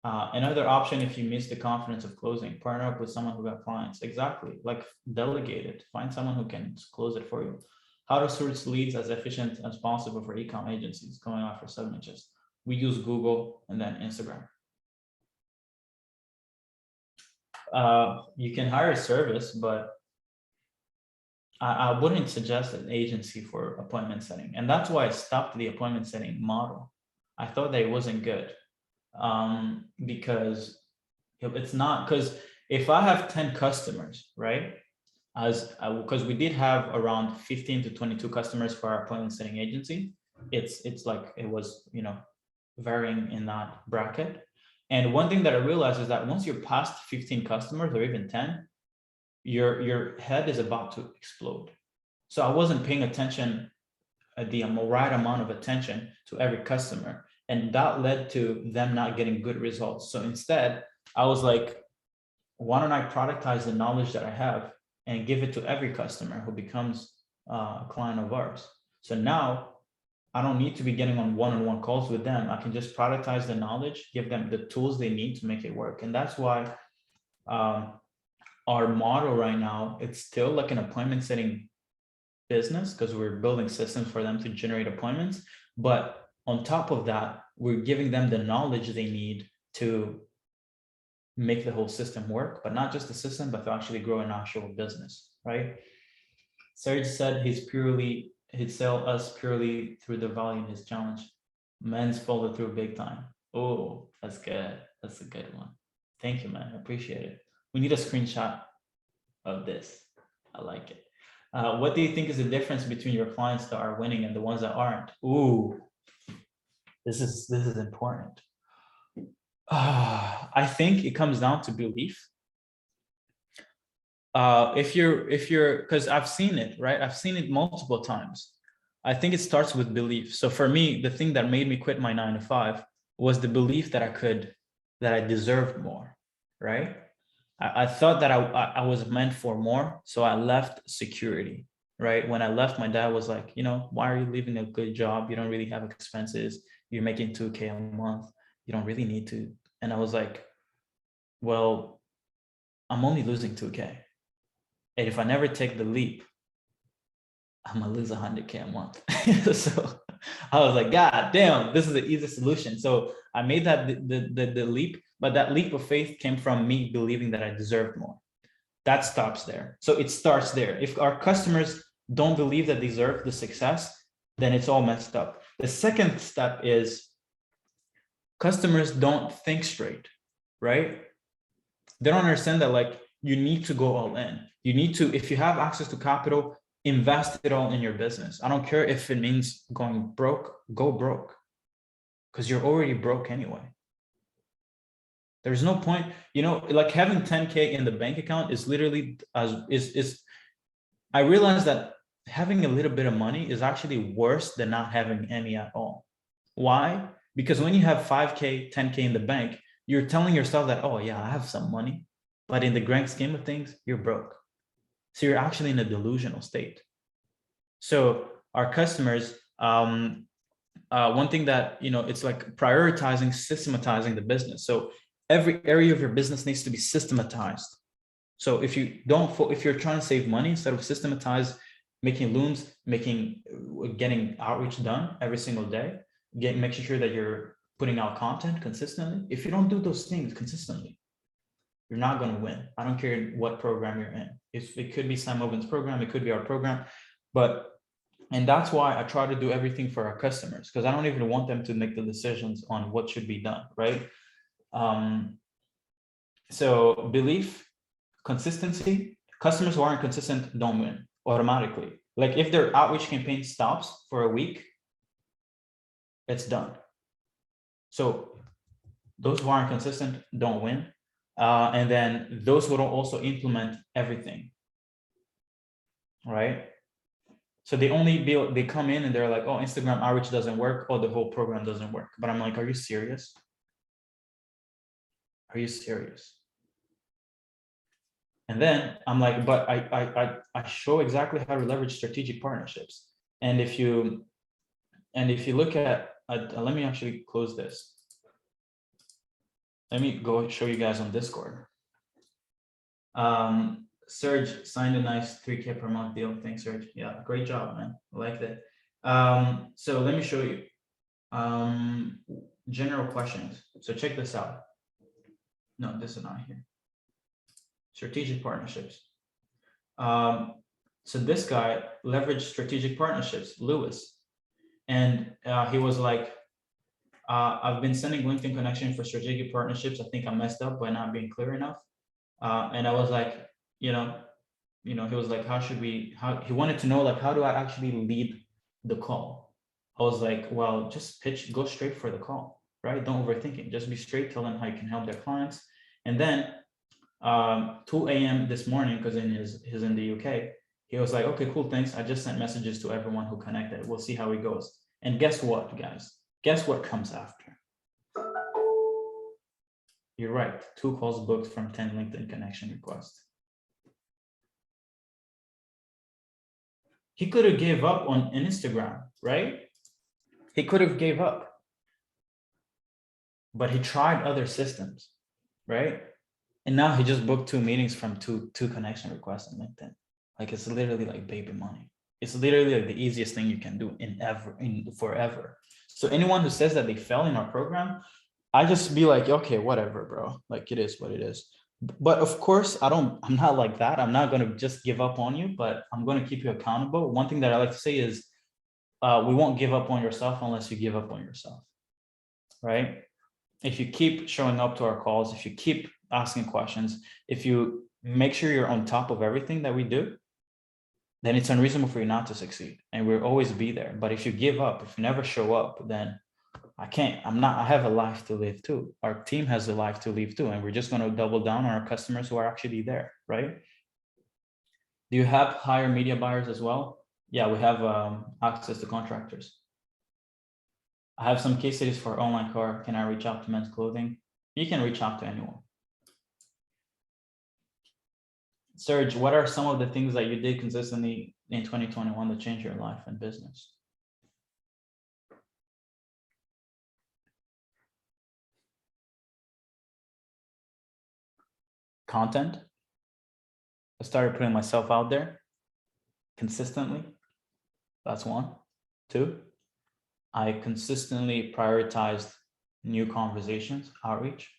S1: Another option, if you miss the confidence of closing, partner up with someone who got clients. Exactly, like delegate it. Find someone who can close it for you. How to source leads as efficient as possible for e-com agencies going out for sub niches. We use Google and then Instagram. You can hire a service, but I wouldn't suggest an agency for appointment setting. And that's why I stopped the appointment setting model. I thought that it wasn't good. Because it's not, because if I have 10 customers, right? Because we did have around 15 to 22 customers for our appointment setting agency. It's like, it was, you know, varying in that bracket. And one thing that I realized is that once you're past 15 customers or even 10, your head is about to explode. So I wasn't paying attention, the right amount of attention to every customer. And that led to them not getting good results. So instead, I was like, why don't I productize the knowledge that I have and give it to every customer who becomes a client of ours? So now I don't need to be getting on one-on-one calls with them. I can just productize the knowledge, give them the tools they need to make it work. And that's why our model right now, it's still like an appointment setting business, because we're building systems for them to generate appointments. But on top of that, we're giving them the knowledge they need to make the whole system work, but not just the system, but to actually grow an actual business, right? Serge said he'd sell us purely through the value in his challenge. Men's followed through big time. Oh, that's good. That's a good one. Thank you, man. I appreciate it. We need a screenshot of this. I like it. What do you think is the difference between your clients that are winning and the ones that aren't? Ooh, this is important. I think it comes down to belief. If you're, because I've seen it, right? I've seen it multiple times. I think it starts with belief. So for me, the thing that made me quit my 9 to 5 was the belief that I deserved more, right? I thought that I was meant for more. So I left security, right? When I left, my dad was like, why are you leaving a good job? You don't really have expenses. You're making 2K a month. You don't really need to. And I was like, well, I'm only losing 2K. And if I never take the leap, I'm gonna lose 100K a month. So I was like, God damn, this is the easiest solution. So I made that the leap, but that leap of faith came from me believing that I deserved more. That stops there. So it starts there. If our customers don't believe that they deserve the success, then it's all messed up. The second step is customers don't think straight, right? They don't understand that, like, you need to go all in. You need to, if you have access to capital, invest it all in your business. I don't care if it means going broke, go broke, because you're already broke anyway. There's no point, like having 10K in the bank account is literally I realized that having a little bit of money is actually worse than not having any at all. Why? Because when you have 5K, 10K in the bank, you're telling yourself that, oh yeah, I have some money, but in the grand scheme of things, you're broke. So you're actually in a delusional state. So our customers, one thing that, it's like prioritizing, systematizing the business. So every area of your business needs to be systematized. So if you're trying to save money, instead of systematize, making looms, getting outreach done every single day, making sure that you're putting out content consistently. If you don't do those things consistently, you're not going to win. I don't care what program you're in. If it could be Sam Oven's program, it could be our program, and that's why I try to do everything for our customers, because I don't even want them to make the decisions on what should be done, right? So belief, consistency. Customers who aren't consistent don't win automatically. Like if their outreach campaign stops for a week, it's done. So those who aren't consistent don't win. And then those who don't also implement everything, right? So they come in and they're like, oh, Instagram outreach doesn't work. Oh, the whole program doesn't work. But I'm like, are you serious? Are you serious? And then I'm like, but I show exactly how to leverage strategic partnerships. And if you look at, let me actually close this. Let me go show you guys on Discord. Serge signed a nice 3K per month deal. Thanks, Serge. Yeah, great job, man. I like that. So let me show you general questions. So check this out. No, this is not here. Strategic partnerships. So this guy leveraged strategic partnerships, Lewis. And he was like, I've been sending LinkedIn connection for strategic partnerships. I think I messed up by not being clear enough. And I was like, he was like, he wanted to know, like, how do I actually lead the call? I was like, well, just go straight for the call, right? Don't overthink it. Just be straight, tell them how you can help their clients. And then 2 a.m. this morning, because he's in the UK. He was like, okay, cool, thanks. I just sent messages to everyone who connected. We'll see how it goes. And guess what, guys? Guess what comes after? You're right. 2 calls booked from 10 LinkedIn connection requests. He could have gave up on Instagram, right? He could have gave up. But he tried other systems, right? And now he just booked 2 meetings from two connection requests on LinkedIn. Like, it's literally like baby money. It's literally like the easiest thing you can do in forever. So anyone who says that they fell in our program, I just be like, okay, whatever, bro. Like, it is what it is. But of course, I'm not like that. I'm not going to just give up on you, but I'm going to keep you accountable. One thing that I like to say is, we won't give up on yourself unless you give up on yourself, right? If you keep showing up to our calls, if you keep asking questions, if you make sure you're on top of everything that we do, then it's unreasonable for you not to succeed. And we'll always be there. But if you give up, if you never show up, then I have a life to live too. Our team has a life to live too. And we're just going to double down on our customers who are actually there, right? Do you have higher media buyers as well? Yeah, we have access to contractors. I have some case studies for online car. Can I reach out to men's clothing? You can reach out to anyone. Serge, what are some of the things that you did consistently in 2021 to change your life and business? Content. I started putting myself out there consistently. That's 1. 2, I consistently prioritized new conversations, outreach,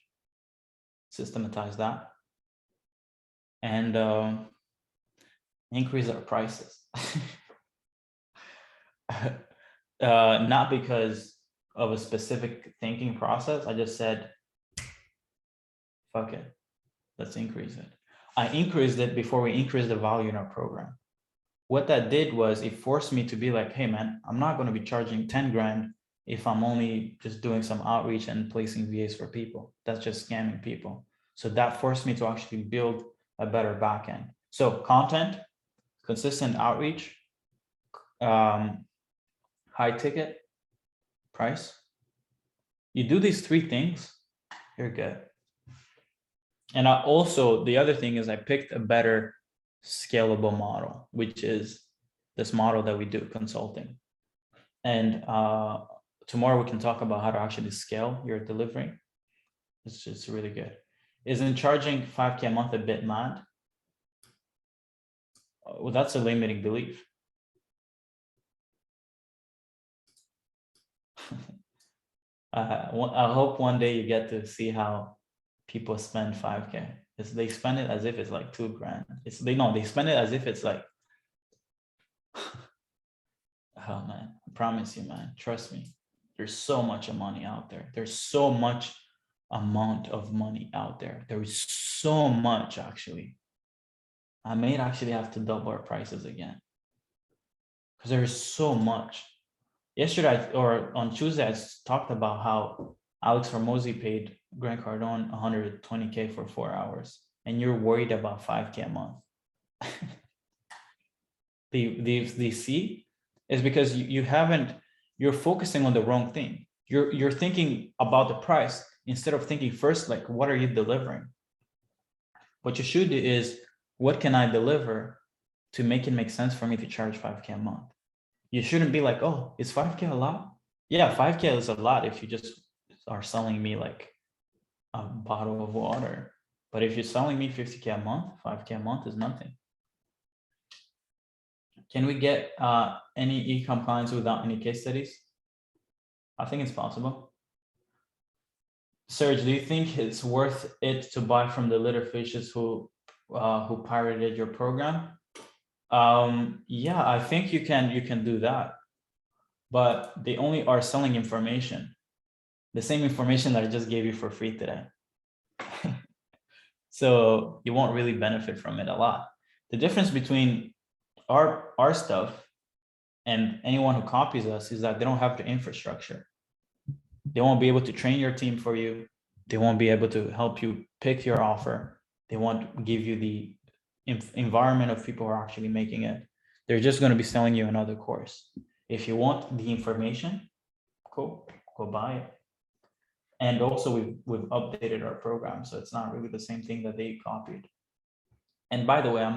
S1: systematize that, and increase our prices. Not because of a specific thinking process. I just said, fuck it, let's increase it. I increased it before we increased the value in our program. What that did was it forced me to be like, hey man, I'm not going to be charging 10 grand if I'm only just doing some outreach and placing VAs for people. That's just scamming people. So that forced me to actually build a better backend. So content, consistent outreach, high ticket, price. You do these 3 things, you're good. And the other thing is I picked a better scalable model, which is this model that we do, consulting. And tomorrow we can talk about how to actually scale your delivery. It's just really good. Isn't charging 5K a month a bit mad? Well, that's a limiting belief. I hope one day you get to see how people spend 5K. They spend it as if it's like 2 grand. They spend it as if it's like, oh man, I promise you, man, trust me. There's so much money out there. There's so much amount of money out there. There is so much, actually. I may actually have to double our prices again because there is so much. Yesterday or on Tuesday, I talked about how Alex Hormozy paid Grant Cardone 120K for 4 hours, and you're worried about 5K a month. The C is because you're focusing on the wrong thing. You're thinking about the price instead of thinking first, like, what are you delivering? What you should do is, what can I deliver to make it make sense for me to charge 5K a month? You shouldn't be like, oh, is 5K a lot? Yeah, 5K is a lot if you just are selling me like a bottle of water. But if you're selling me 50K a month, 5K a month is nothing. Can we get any e-com clients without any case studies? I think it's possible. Serge, do you think it's worth it to buy from the litter fishes who pirated your program? Yeah, I think you can do that, but they only are selling information, the same information that I just gave you for free today. So you won't really benefit from it a lot. The difference between our stuff and anyone who copies us is that they don't have the infrastructure. They won't be able to train your team for you. They won't be able to help you pick your offer. They won't give you the environment of people who are actually making it. They're just going to be selling you another course. If you want the information, cool, go buy it. And also we've updated our program, so it's not really the same thing that they copied. And by the way,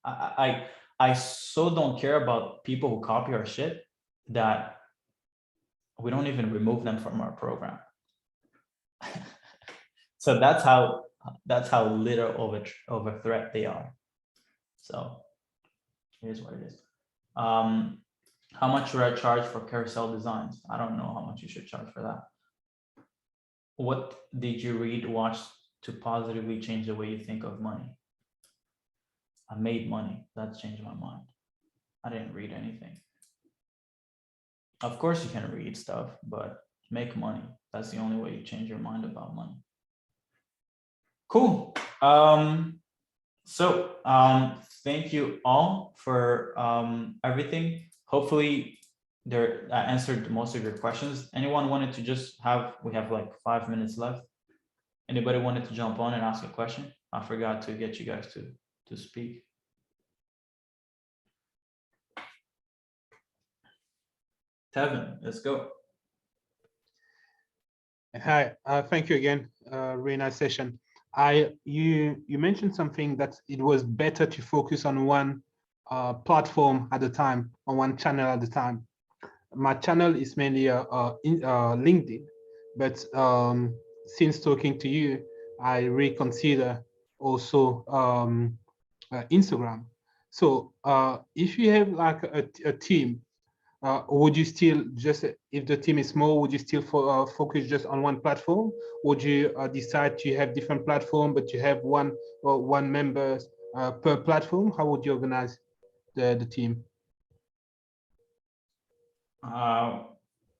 S1: I so don't care about people who copy our shit that we don't even remove them from our program. So that's how little of a threat they are. So here's what it is. How much should I charge for carousel designs? I don't know how much you should charge for that. What did you read, watch to positively change the way you think of money? I made money. That's changed my mind. I didn't read anything. Of course you can read stuff, but make money. That's the only way you change your mind about money. Cool. Thank you all for everything. Hopefully I answered most of your questions. Anyone wanted to just we have like 5 minutes left. Anybody wanted to jump on and ask a question? I forgot to get you guys to speak. Tevin, let's go.
S2: Hi, thank you again. Really nice session. You mentioned something that it was better to focus on one platform at a time, on one channel at a time. My channel is mainly LinkedIn, but since talking to you, I reconsider also Instagram. So if you have like a team, would you still just, if the team is small, would you still focus just on one platform? Would you decide to have different platform, but you have one members per platform? How would you organize the team?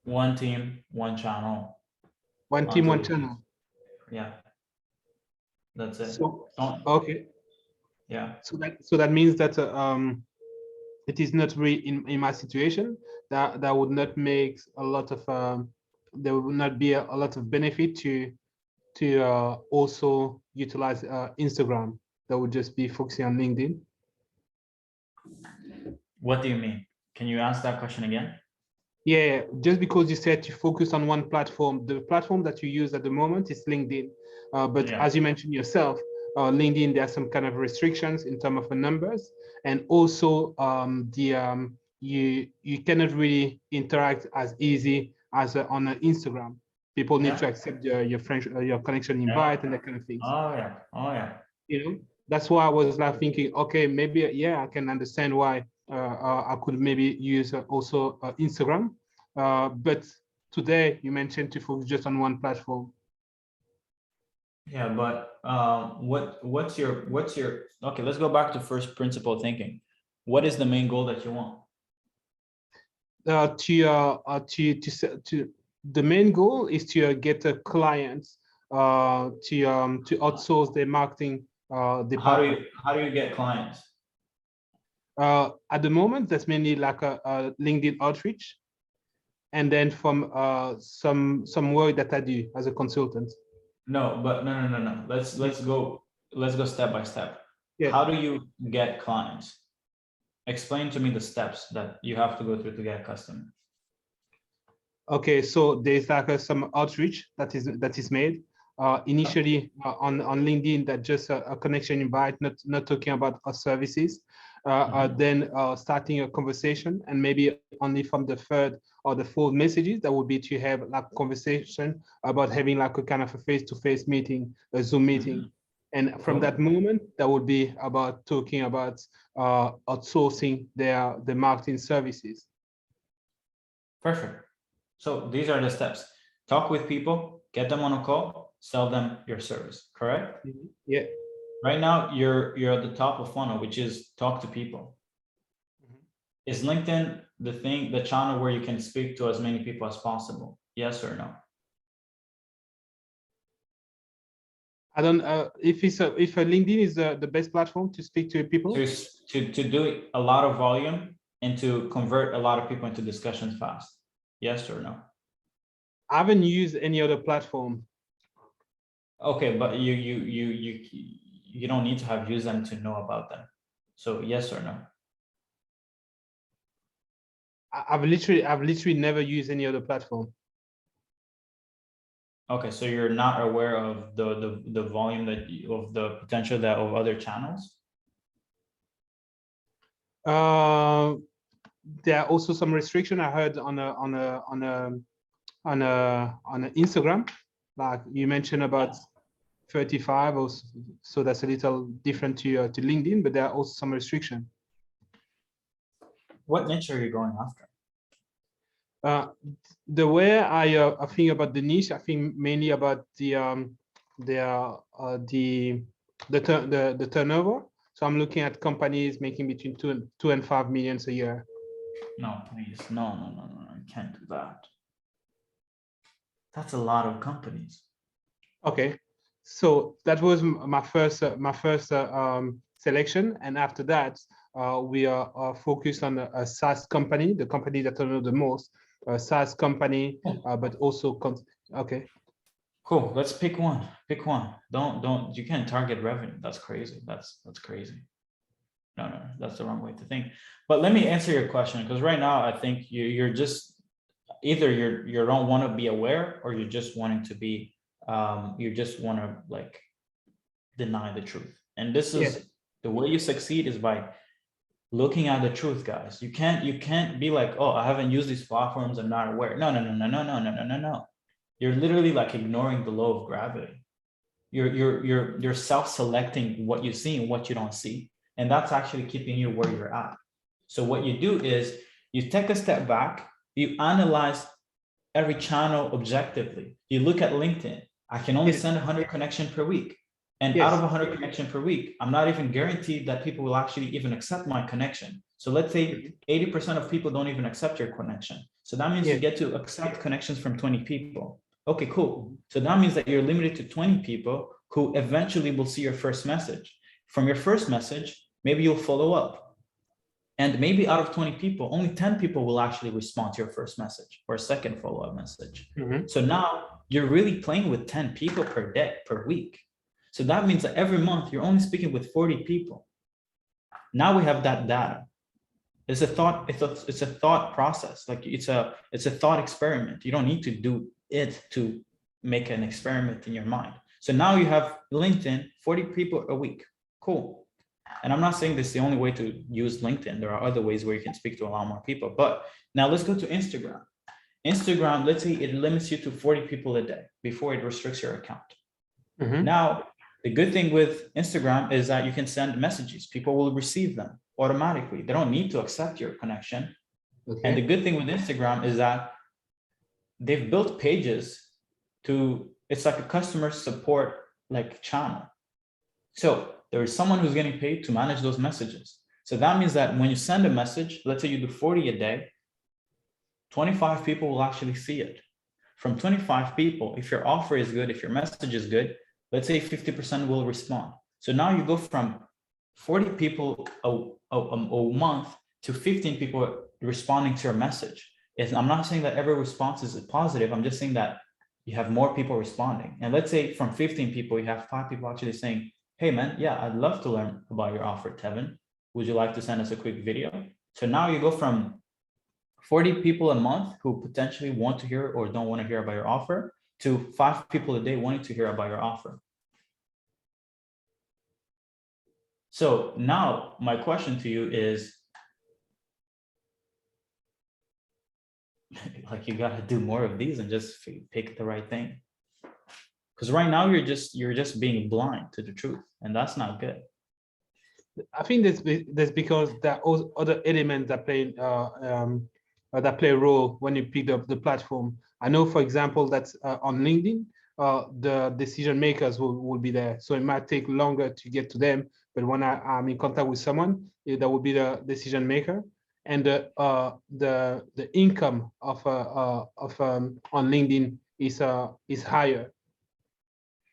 S1: One team, one channel.
S2: One team, one channel.
S1: Yeah, that's it.
S2: So okay.
S1: Yeah.
S2: So that means that it is not really in my situation that would not make a lot of there would not be a lot of benefit to also utilize Instagram. That would just be focusing on LinkedIn.
S1: What do you mean? Can you ask that question again?
S2: Yeah, just because you said to focus on one platform, the platform that you use at the moment is LinkedIn. But as you mentioned yourself, LinkedIn, there are some kind of restrictions in terms of the numbers, and also you cannot really interact as easy as on Instagram. People need to accept your connection invite and that kind of things.
S1: Oh yeah.
S2: You know, that's why I was like thinking, okay, maybe I can understand why I could maybe use also Instagram. But today you mentioned to focus just on one platform.
S1: Yeah, but what's your okay, let's go back to first principle thinking. What is the main goal that you want?
S2: The main goal is to get a client to outsource their marketing department.
S1: How do you get clients?
S2: At the moment, that's mainly like a LinkedIn outreach, and then from some work that I do as a consultant.
S1: No. Let's go step by step.
S2: Yeah.
S1: How do you get clients? Explain to me the steps that you have to go through to get a customer.
S2: Okay, so there's like some outreach that is made initially on LinkedIn, that just a connection invite, not talking about our services. Then starting a conversation, and maybe only from the third or the fourth messages, that would be to have like conversation about having like a kind of a face-to-face meeting, a Zoom meeting. And from that moment, that would be about talking about outsourcing the marketing services.
S1: Perfect. So these are the steps. Talk with people, get them on a call, sell them your service, correct?
S2: Yeah.
S1: Right now, you're at the top of funnel, which is talk to people. Is LinkedIn the channel where you can speak to as many people as possible? Yes or no?
S2: I don't if LinkedIn is the best platform to speak to people.
S1: To do a lot of volume and to convert a lot of people into discussions fast. Yes or no?
S2: I haven't used any other platform.
S1: Okay, but you don't need to have used them to know about them. So yes or no?
S2: I've literally never used any other platform.
S1: Okay, so you're not aware of the volume of the potential that of other channels?
S2: There are also some restriction I heard on Instagram, like you mentioned about 35 or so. That's a little different to LinkedIn, but there are also some restriction.
S1: What niche are you going after?
S2: The way I think about the niche, I think mainly about the turnover. So I'm looking at companies making between 2 and 5 million a year.
S1: No, please, no, you can't do that. That's a lot of companies.
S2: Okay, so that was my first selection, and after that, we are focused on a SaaS company, the company that I know the most, a SaaS company, but also okay.
S1: Cool. Let's pick one. Pick one. Don't. You can't target revenue. That's crazy. That's crazy. No, that's the wrong way to think. But let me answer your question, because right now I think you're just either you don't want to be aware, or you're just wanting to be you just want to like deny the truth. And this is the way you succeed is by looking at the truth, guys. You can't be like, oh, I haven't used these platforms, I'm not aware. No. You're literally like ignoring the law of gravity. You're self-selecting what you see and what you don't see. And that's actually keeping you where you're at. So what you do is you take a step back, you analyze every channel objectively. You look at LinkedIn. I can only send 100 connections per week. And out of 100 connections per week, I'm not even guaranteed that people will actually even accept my connection. So let's say 80% of people don't even accept your connection. So that means you get to accept connections from 20 people. Okay, cool. So that means that you're limited to 20 people who eventually will see your first message. From your first message, maybe you'll follow up. And maybe out of 20 people, only 10 people will actually respond to your first message or second follow-up message. So now you're really playing with 10 people per day, per week. So that means that every month you're only speaking with 40 people. Now we have that data. It's a thought process. Like it's a thought experiment. You don't need to do it to make an experiment in your mind. So now you have LinkedIn, 40 people a week. Cool. And I'm not saying this is the only way to use LinkedIn. There are other ways where you can speak to a lot more people. But now let's go to Instagram. Instagram, let's say it limits you to 40 people a day before it restricts your account. Now, the good thing with Instagram is that you can send messages. People will receive them automatically. They don't need to accept your connection. And the good thing with Instagram is that they've built pages it's like a customer support like channel. So there is someone who's getting paid to manage those messages. So that means that when you send a message, let's say you do 40 a day, 25 people will actually see it. From 25 people, if your offer is good, if your message is good, let's say 50% will respond. So now you go from 40 people a month to 15 people responding to your message. I'm not saying that every response is positive. I'm just saying that you have more people responding. And let's say from 15 people, you have 5 people actually saying, hey man, yeah, I'd love to learn about your offer, Tevin. Would you like to send us a quick video? So now you go from 40 people a month who potentially want to hear or don't want to hear about your offer to 5 people a day wanting to hear about your offer. So now my question to you is, like, you got to do more of these and just pick the right thing. Because right now you're just being blind to the truth, and that's not good.
S2: I think that's because there are other elements that play a role when you pick up the platform. I know, for example, that on LinkedIn, the decision makers will be there. So it might take longer to get to them, but when I'm in contact with someone, that will be the decision maker. And the income of on LinkedIn is higher.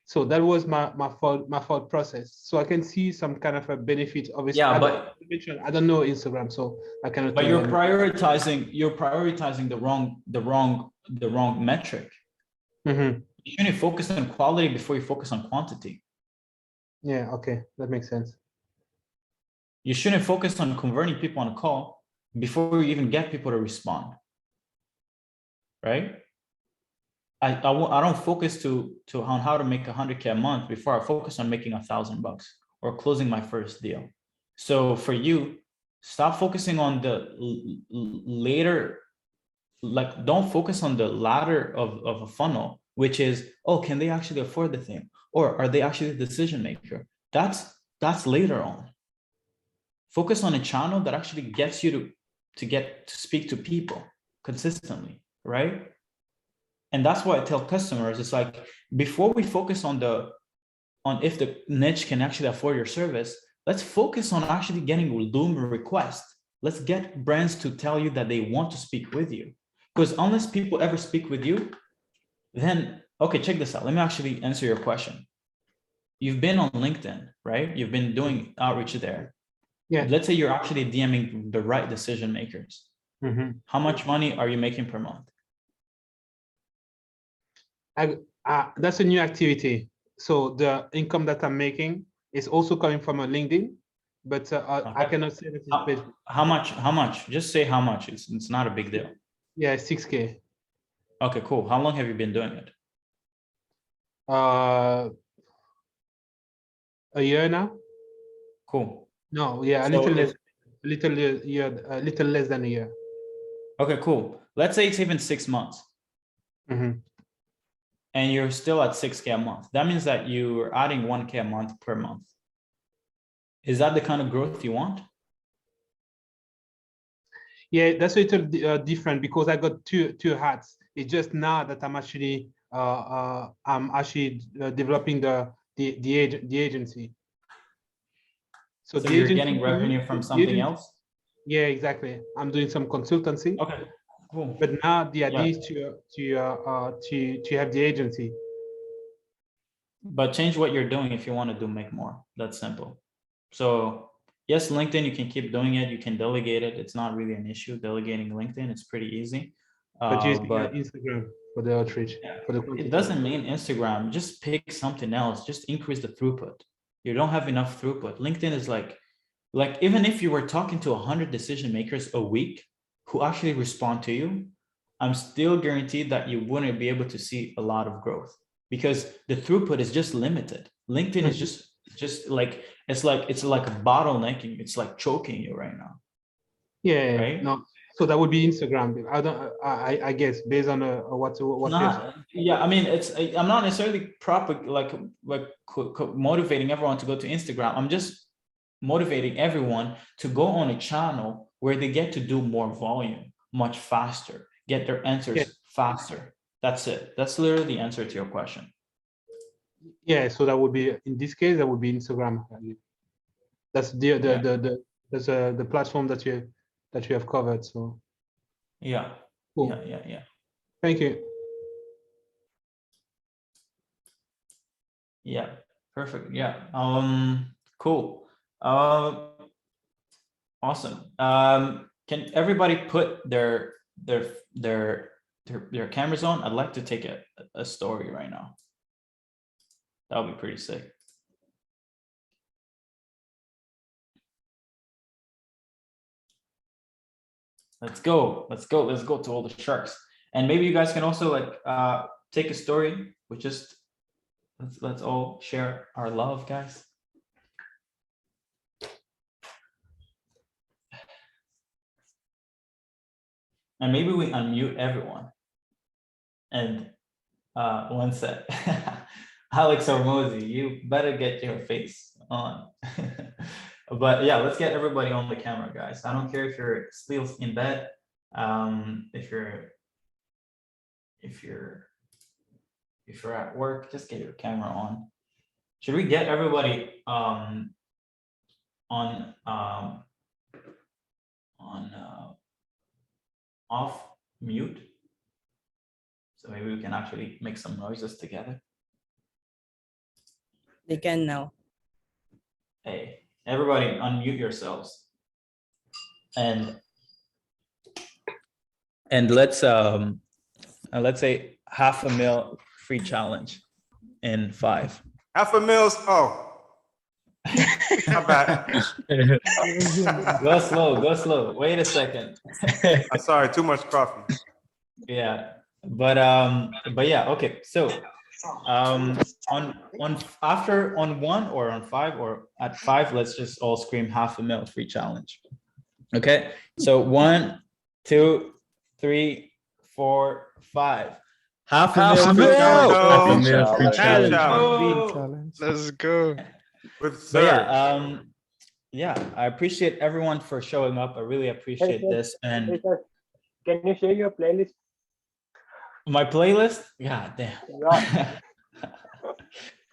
S2: So that was my thought process. So I can see some kind of a benefit of it.
S1: Yeah, but
S2: I don't know Instagram, so I cannot.
S1: But you're prioritizing the wrong metric. You shouldn't focus on quality before you focus on quantity.
S2: Yeah, okay, that makes sense.
S1: You shouldn't focus on converting people on a call before you even get people to respond, right? I don't focus on how to make 100K a month before I focus on making $1,000 or closing my first deal. So for you, stop focusing on the later, like don't focus on the ladder of a funnel, which is, oh, can they actually afford the thing? Or are they actually the decision maker? That's later on. Focus on a channel that actually gets you to get to speak to people consistently, right? And that's why I tell customers, it's like, before we focus on if the niche can actually afford your service, let's focus on actually getting Loom requests. Let's get brands to tell you that they want to speak with you. Because unless people ever speak with you, then, okay, check this out. Let me actually answer your question. You've been on LinkedIn, right? You've been doing outreach there.
S2: Yeah.
S1: Let's say you're actually DMing the right decision makers.
S2: Mm-hmm.
S1: How much money are you making per month?
S2: That's a new activity. So the income that I'm making is also coming from a LinkedIn, but I cannot say that it's paid.
S1: How much? How much? Just say how much. It's not a big deal.
S2: Yeah, 6K.
S1: Okay, cool. How long have you been doing it?
S2: A year now.
S1: Cool.
S2: No, yeah, a little less than a year.
S1: Okay, cool. Let's say it's even 6 months.
S2: Mm-hmm.
S1: And you're still at 6K a month. That means that you're adding 1K a month per month. Is that the kind of growth you want?
S2: Yeah, that's a little different because I got two hats. It's just now that I'm actually developing the agency.
S1: So you're getting revenue from something else?
S2: Yeah, exactly. I'm doing some consultancy.
S1: Okay, cool.
S2: But now the idea is to have the agency.
S1: But change what you're doing if you want to make more. That's simple. So yes, LinkedIn, you can keep doing it. You can delegate it. It's not really an issue. Delegating LinkedIn, it's pretty easy.
S2: But using Instagram for the outreach.
S1: Yeah,
S2: for the
S1: it doesn't mean Instagram. Just pick something else. Just increase the throughput. You don't have enough throughput. LinkedIn is like even if you were talking to 100 decision makers a week who actually respond to you, I'm still guaranteed that you wouldn't be able to see a lot of growth because the throughput is just limited. LinkedIn is just like it's like bottlenecking. It's like choking you right now.
S2: Yeah,
S1: right?
S2: No, so that would be Instagram. I guess based on what
S1: yeah, I mean, I'm not necessarily motivating everyone to go to Instagram. I'm just motivating everyone to go on a channel where they get to do more volume much faster, get their answers faster. That's it. That's literally the answer to your question.
S2: Yeah, so that would be, in this case, that would be Instagram. That's the platform that you have covered. So
S1: yeah, cool. Yeah.
S2: Thank you.
S1: Yeah, perfect. Yeah. Cool. Awesome. Can everybody put their cameras on? I'd like to take a story right now. That would be pretty sick. Let's go to all the sharks. And maybe you guys can also take a story with just let's all share our love, guys. And maybe we unmute everyone. And one sec. Alex Hormozy, you better get your face on. But yeah, let's get everybody on the camera, guys. I don't care if you're still in bed, if you're at work, just get your camera on. Should we get everybody on off mute? So maybe we can actually make some noises together.
S3: They can now.
S1: Hey, everybody unmute yourselves. And let's say 500,000 free challenge in 5.
S4: 500,000. Oh,
S3: My bad.
S1: Go slow, go slow. Wait a second.
S3: I'm sorry, too much coffee.
S1: Yeah, but yeah, okay. So on after on 1 or on 5 or at 5, let's just all scream $500,000 free challenge. Okay, so 1, 2, 3, 4, 5. $500,000 free challenge.
S3: Challenge.
S4: Let's go.
S3: With
S1: But
S3: Serge.
S1: yeah, yeah, I appreciate everyone for showing up. I really appreciate this. And
S5: Can you share your playlist?
S1: my playlist, yeah, damn.
S5: Yeah.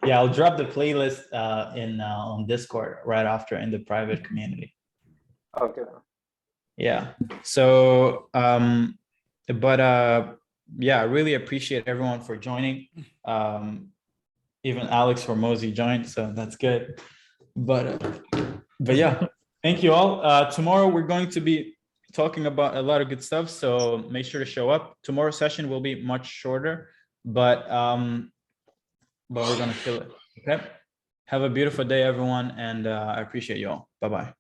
S1: Yeah, I'll drop the playlist in on Discord right after in the private community.
S5: Okay.
S1: Yeah. So but yeah, I really appreciate everyone for joining. Even Alex Hormozy joined, so that's good. But yeah, thank you all. Tomorrow we're going to be talking about a lot of good stuff, so make sure to show up. Tomorrow's session will be much shorter, but we're gonna kill it. Okay. Have a beautiful day, everyone, and I appreciate you all. Bye-bye.